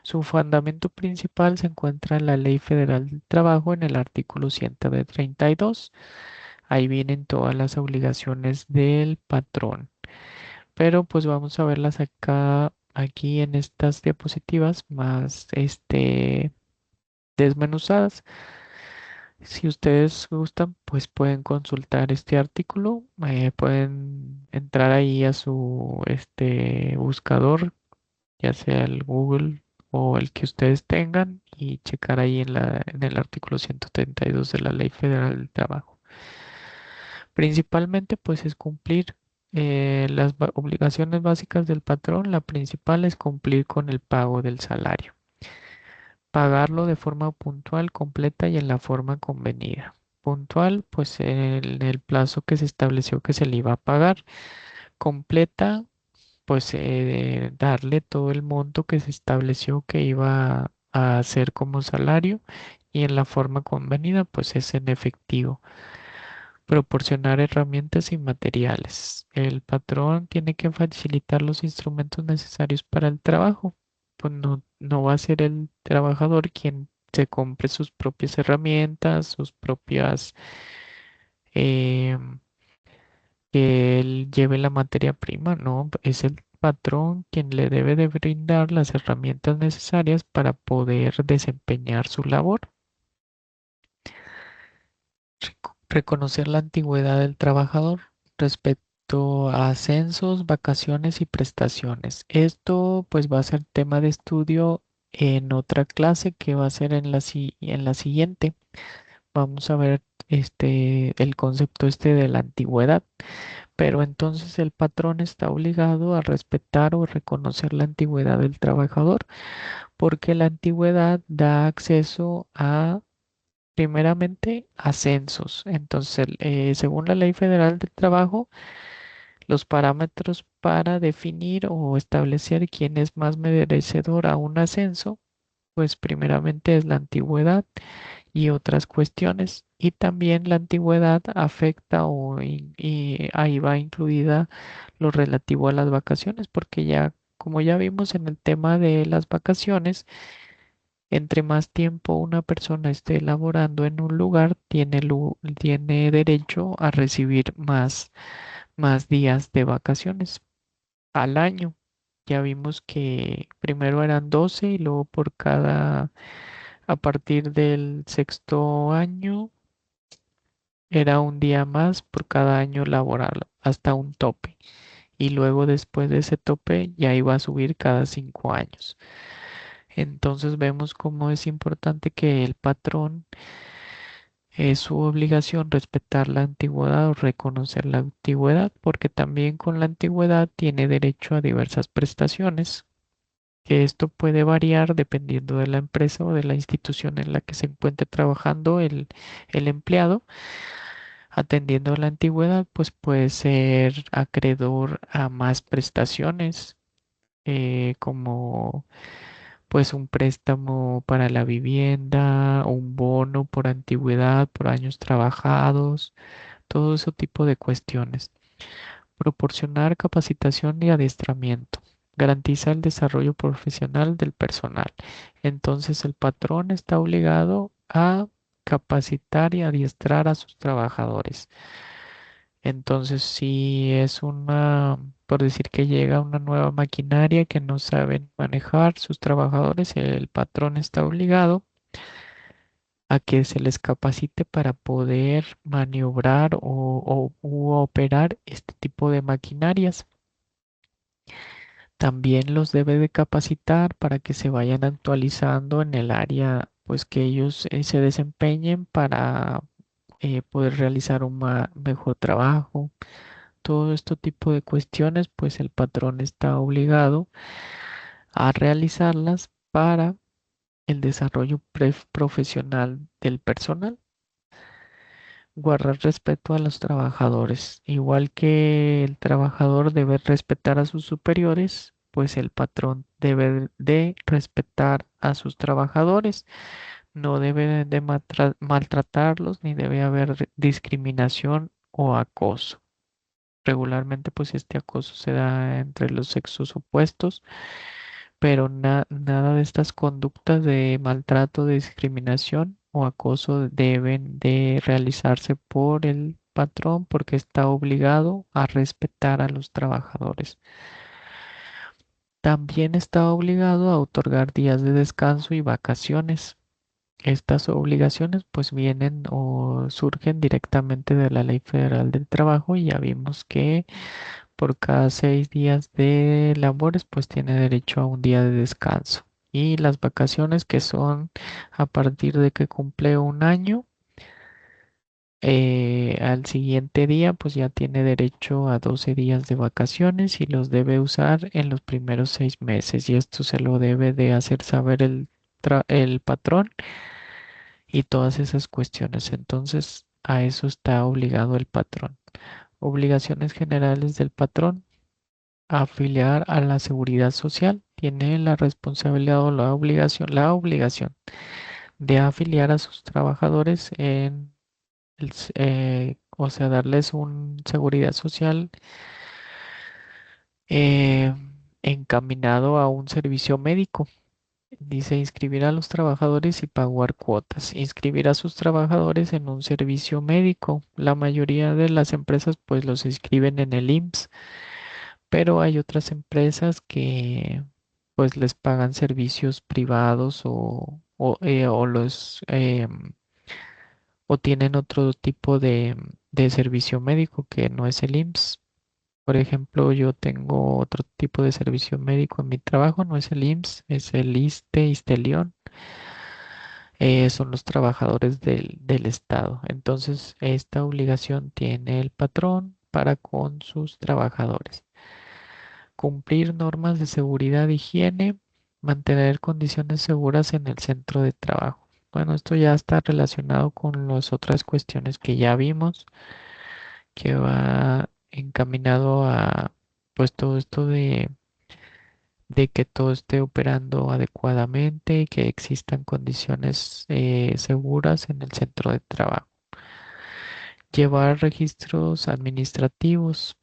Su fundamento principal se encuentra en la Ley Federal del Trabajo en el artículo 132. Ahí vienen todas las obligaciones del patrón. Pero pues vamos a verlas aquí en estas diapositivas más desmenuzadas. Si ustedes gustan, pues pueden consultar este artículo, pueden entrar ahí a su buscador, ya sea el Google o el que ustedes tengan, y checar ahí en el artículo 132 de la Ley Federal del Trabajo. Principalmente, pues es cumplir las obligaciones básicas del patrón. La principal es cumplir con el pago del salario. Pagarlo de forma puntual, completa y en la forma convenida. Puntual, pues en el plazo que se estableció que se le iba a pagar. Completa, pues darle todo el monto que se estableció que iba a hacer como salario y en la forma convenida, pues es en efectivo. Proporcionar herramientas y materiales. El patrón tiene que facilitar los instrumentos necesarios para el trabajo. Pues no va a ser el trabajador quien se compre sus propias herramientas, sus propias, eh, que él lleve la materia prima, no, es el patrón quien le debe de brindar las herramientas necesarias para poder desempeñar su labor. Reconocer la antigüedad del trabajador respecto a ascensos, vacaciones y prestaciones. Esto pues va a ser tema de estudio en otra clase que va a ser en la siguiente. Vamos a ver el concepto de la antigüedad. Pero entonces el patrón está obligado a respetar o reconocer la antigüedad del trabajador, porque la antigüedad da acceso a, primeramente, ascensos. Entonces, según la Ley Federal del Trabajo, los parámetros para definir o establecer quién es más merecedor a un ascenso, pues primeramente es la antigüedad y otras cuestiones. Y también la antigüedad afecta y ahí va incluida lo relativo a las vacaciones, porque ya, como ya vimos en el tema de las vacaciones, entre más tiempo una persona esté laborando en un lugar, tiene derecho a recibir más días de vacaciones al año. Ya vimos que primero eran 12 y luego a partir del sexto año, era un día más por cada año laboral, hasta un tope. Y luego después de ese tope ya iba a subir cada 5 años. Entonces vemos cómo es importante que el patrón, es su obligación respetar la antigüedad o reconocer la antigüedad, porque también con la antigüedad tiene derecho a diversas prestaciones, que esto puede variar dependiendo de la empresa o de la institución en la que se encuentre trabajando el empleado. Atendiendo a la antigüedad, pues puede ser acreedor a más prestaciones, como pues un préstamo para la vivienda, un bono por antigüedad, por años trabajados, todo ese tipo de cuestiones. Proporcionar capacitación y adiestramiento. Garantiza el desarrollo profesional del personal. Entonces el patrón está obligado a capacitar y adiestrar a sus trabajadores. Entonces, si es por decir que llega una nueva maquinaria que no saben manejar sus trabajadores, el patrón está obligado a que se les capacite para poder maniobrar u operar este tipo de maquinarias. También los debe de capacitar para que se vayan actualizando en el área, pues que ellos se desempeñen para poder realizar un mejor trabajo. Todo este tipo de cuestiones, pues el patrón está obligado a realizarlas para el desarrollo profesional del personal. Guardar respeto a los trabajadores. Igual que el trabajador debe respetar a sus superiores, pues el patrón debe de respetar a sus trabajadores. No debe de maltratarlos ni debe haber discriminación o acoso. Regularmente, pues este acoso se da entre los sexos opuestos, pero nada de estas conductas de maltrato, de discriminación o acoso deben de realizarse por el patrón porque está obligado a respetar a los trabajadores. También está obligado a otorgar días de descanso y vacaciones. Estas obligaciones pues vienen o surgen directamente de la Ley Federal del Trabajo y ya vimos que por cada 6 días de labores, pues tiene derecho a un día de descanso. Y las vacaciones que son a partir de que cumple un año, al siguiente día, pues ya tiene derecho a 12 días de vacaciones y los debe usar en los primeros 6 meses. Y esto se lo debe de hacer saber el patrón y todas esas cuestiones. Entonces, a eso está obligado el patrón. Obligaciones generales del patrón: afiliar a la seguridad social. Tiene la responsabilidad o la obligación de afiliar a sus trabajadores o sea, darles un seguridad social eh, encaminado a un servicio médico. Dice inscribir a los trabajadores y pagar cuotas. Inscribir a sus trabajadores en un servicio médico. La mayoría de las empresas pues los inscriben en el IMSS, pero hay otras empresas que pues les pagan servicios privados o tienen otro tipo de servicio médico que no es el IMSS. Por ejemplo, yo tengo otro tipo de servicio médico en mi trabajo, no es el IMSS, es el ISSSTE, ISSSTELION. Son los trabajadores del Estado. Entonces, esta obligación tiene el patrón para con sus trabajadores. Cumplir normas de seguridad e higiene, mantener condiciones seguras en el centro de trabajo. Bueno, esto ya está relacionado con las otras cuestiones que ya vimos, que va encaminado a pues todo esto de que todo esté operando adecuadamente y que existan condiciones seguras en el centro de trabajo. Llevar registros administrativos,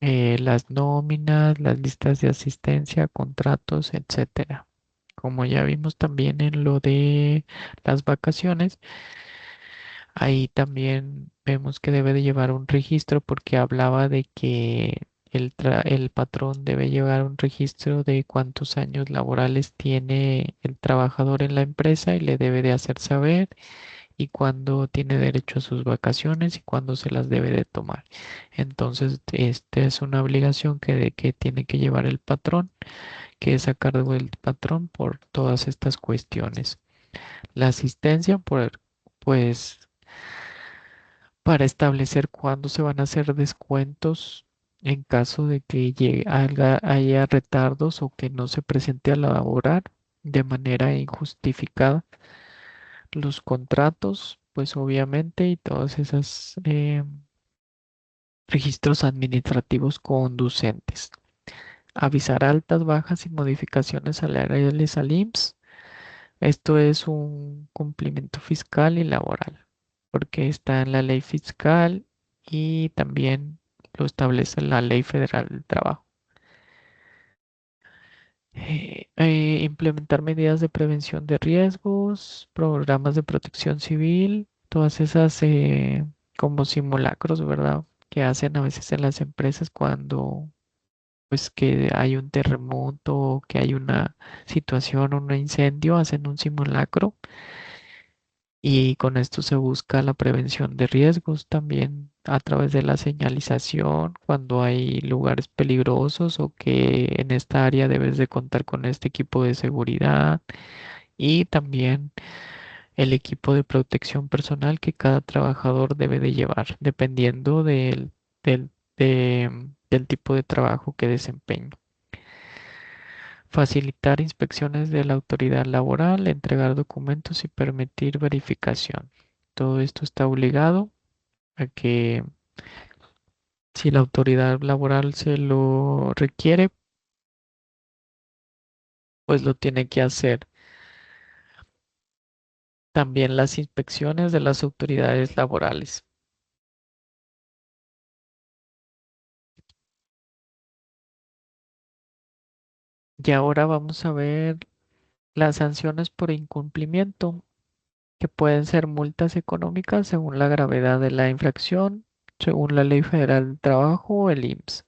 las nóminas, las listas de asistencia, contratos, etcétera. Como ya vimos también en lo de las vacaciones, ahí también vemos que debe de llevar un registro porque hablaba de que el patrón debe llevar un registro de cuántos años laborales tiene el trabajador en la empresa y le debe de hacer saber y cuándo tiene derecho a sus vacaciones y cuándo se las debe de tomar. Entonces, esta es una obligación que tiene que llevar el patrón, que es a cargo del patrón por todas estas cuestiones. La asistencia, pues, para establecer cuándo se van a hacer descuentos en caso de que haya retardos o que no se presente a laborar de manera injustificada. Los contratos, pues obviamente, y todos esos registros administrativos conducentes. Avisar altas, bajas y modificaciones salariales al IMSS. Esto es un cumplimiento fiscal y laboral, porque está en la ley fiscal y también lo establece la ley federal del trabajo. Implementar medidas de prevención de riesgos, programas de protección civil, todas esas como simulacros, ¿verdad? Que hacen a veces en las empresas cuando pues que hay un terremoto o que hay una situación, un incendio, hacen un simulacro y con esto se busca la prevención de riesgos también a través de la señalización cuando hay lugares peligrosos o que en esta área debes de contar con este equipo de seguridad y también el equipo de protección personal que cada trabajador debe de llevar dependiendo del, del tipo de trabajo que desempeñe. Facilitar inspecciones de la autoridad laboral, entregar documentos y permitir verificación. Todo esto está obligado a que si la autoridad laboral se lo requiere, pues lo tiene que hacer. También las inspecciones de las autoridades laborales. Y ahora vamos a ver las sanciones por incumplimiento, que pueden ser multas económicas según la gravedad de la infracción, según la Ley Federal del Trabajo o el IMSS.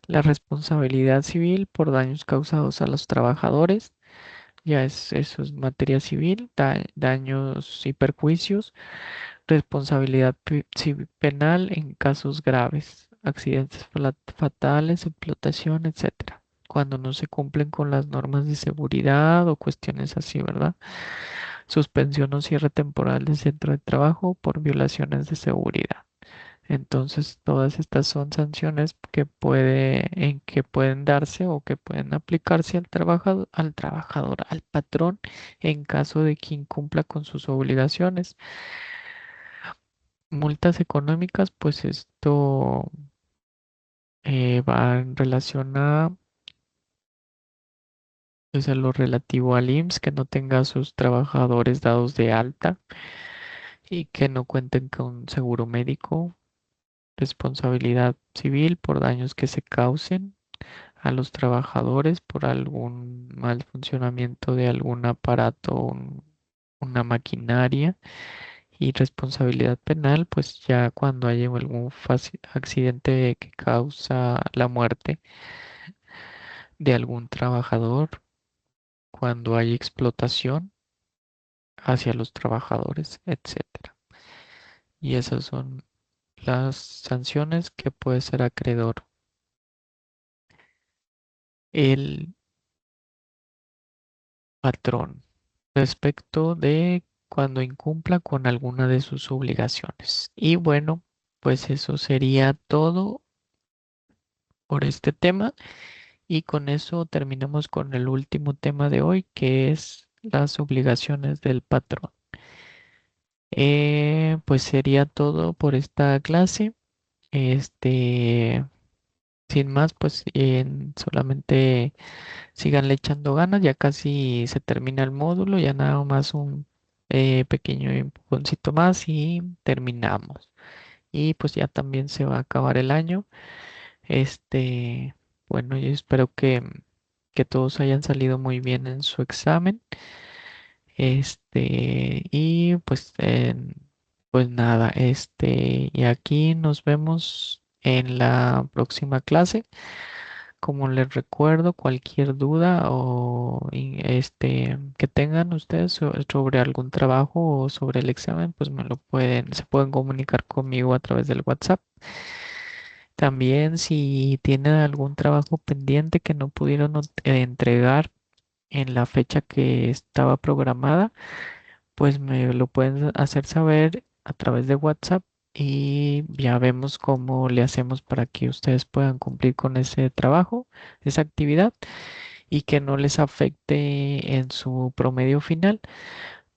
La responsabilidad civil por daños causados a los trabajadores, eso es materia civil, daños y perjuicios, responsabilidad penal en casos graves, accidentes fatales, explotación, etcétera. Cuando no se cumplen con las normas de seguridad o cuestiones así, ¿verdad? Suspensión o cierre temporal del centro de trabajo por violaciones de seguridad. Entonces, todas estas son sanciones que pueden darse o que pueden aplicarse al patrón, en caso de que incumpla con sus obligaciones. Multas económicas, pues esto va en relación a, pues, a lo relativo al IMSS, que no tenga a sus trabajadores dados de alta y que no cuenten con seguro médico, responsabilidad civil por daños que se causen a los trabajadores por algún mal funcionamiento de algún aparato, una maquinaria y responsabilidad penal, pues ya cuando haya algún accidente que causa la muerte de algún trabajador, cuando hay explotación hacia los trabajadores, etcétera. Y esas son las sanciones que puede ser acreedor el patrón respecto de cuando incumpla con alguna de sus obligaciones. Y bueno, pues eso sería todo por este tema y con eso terminamos con el último tema de hoy, que es las obligaciones del patrón. Pues sería todo por esta clase. Este, sin más, pues solamente síganle echando ganas, ya casi se termina el módulo, ya nada más un pequeño empujoncito más y terminamos. Y pues ya también se va a acabar el año. Este, bueno, yo espero que todos hayan salido muy bien en su examen. Y pues, pues nada, y aquí nos vemos en la próxima clase. Como les recuerdo, cualquier duda o que tengan ustedes sobre algún trabajo o sobre el examen, pues se pueden comunicar conmigo a través del WhatsApp. También si tienen algún trabajo pendiente que no pudieron entregar en la fecha que estaba programada, pues me lo pueden hacer saber a través de WhatsApp y ya vemos cómo le hacemos para que ustedes puedan cumplir con ese trabajo, esa actividad y que no les afecte en su promedio final.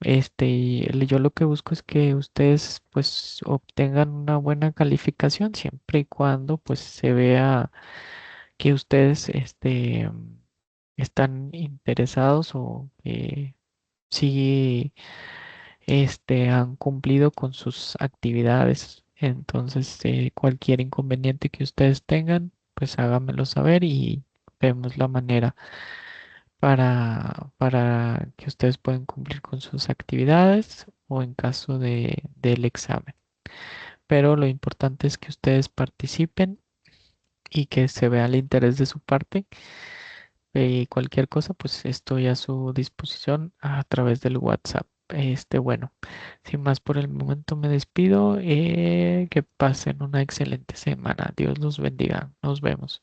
Yo lo que busco es que ustedes pues obtengan una buena calificación siempre y cuando pues se vea que ustedes están interesados o que sí han cumplido con sus actividades. Entonces, cualquier inconveniente que ustedes tengan, pues háganmelo saber y vemos la manera para que ustedes puedan cumplir con sus actividades o en caso del examen. Pero lo importante es que ustedes participen y que se vea el interés de su parte. Cualquier cosa, pues estoy a su disposición a través del WhatsApp. Bueno, sin más por el momento me despido. Que pasen una excelente semana. Dios los bendiga. Nos vemos.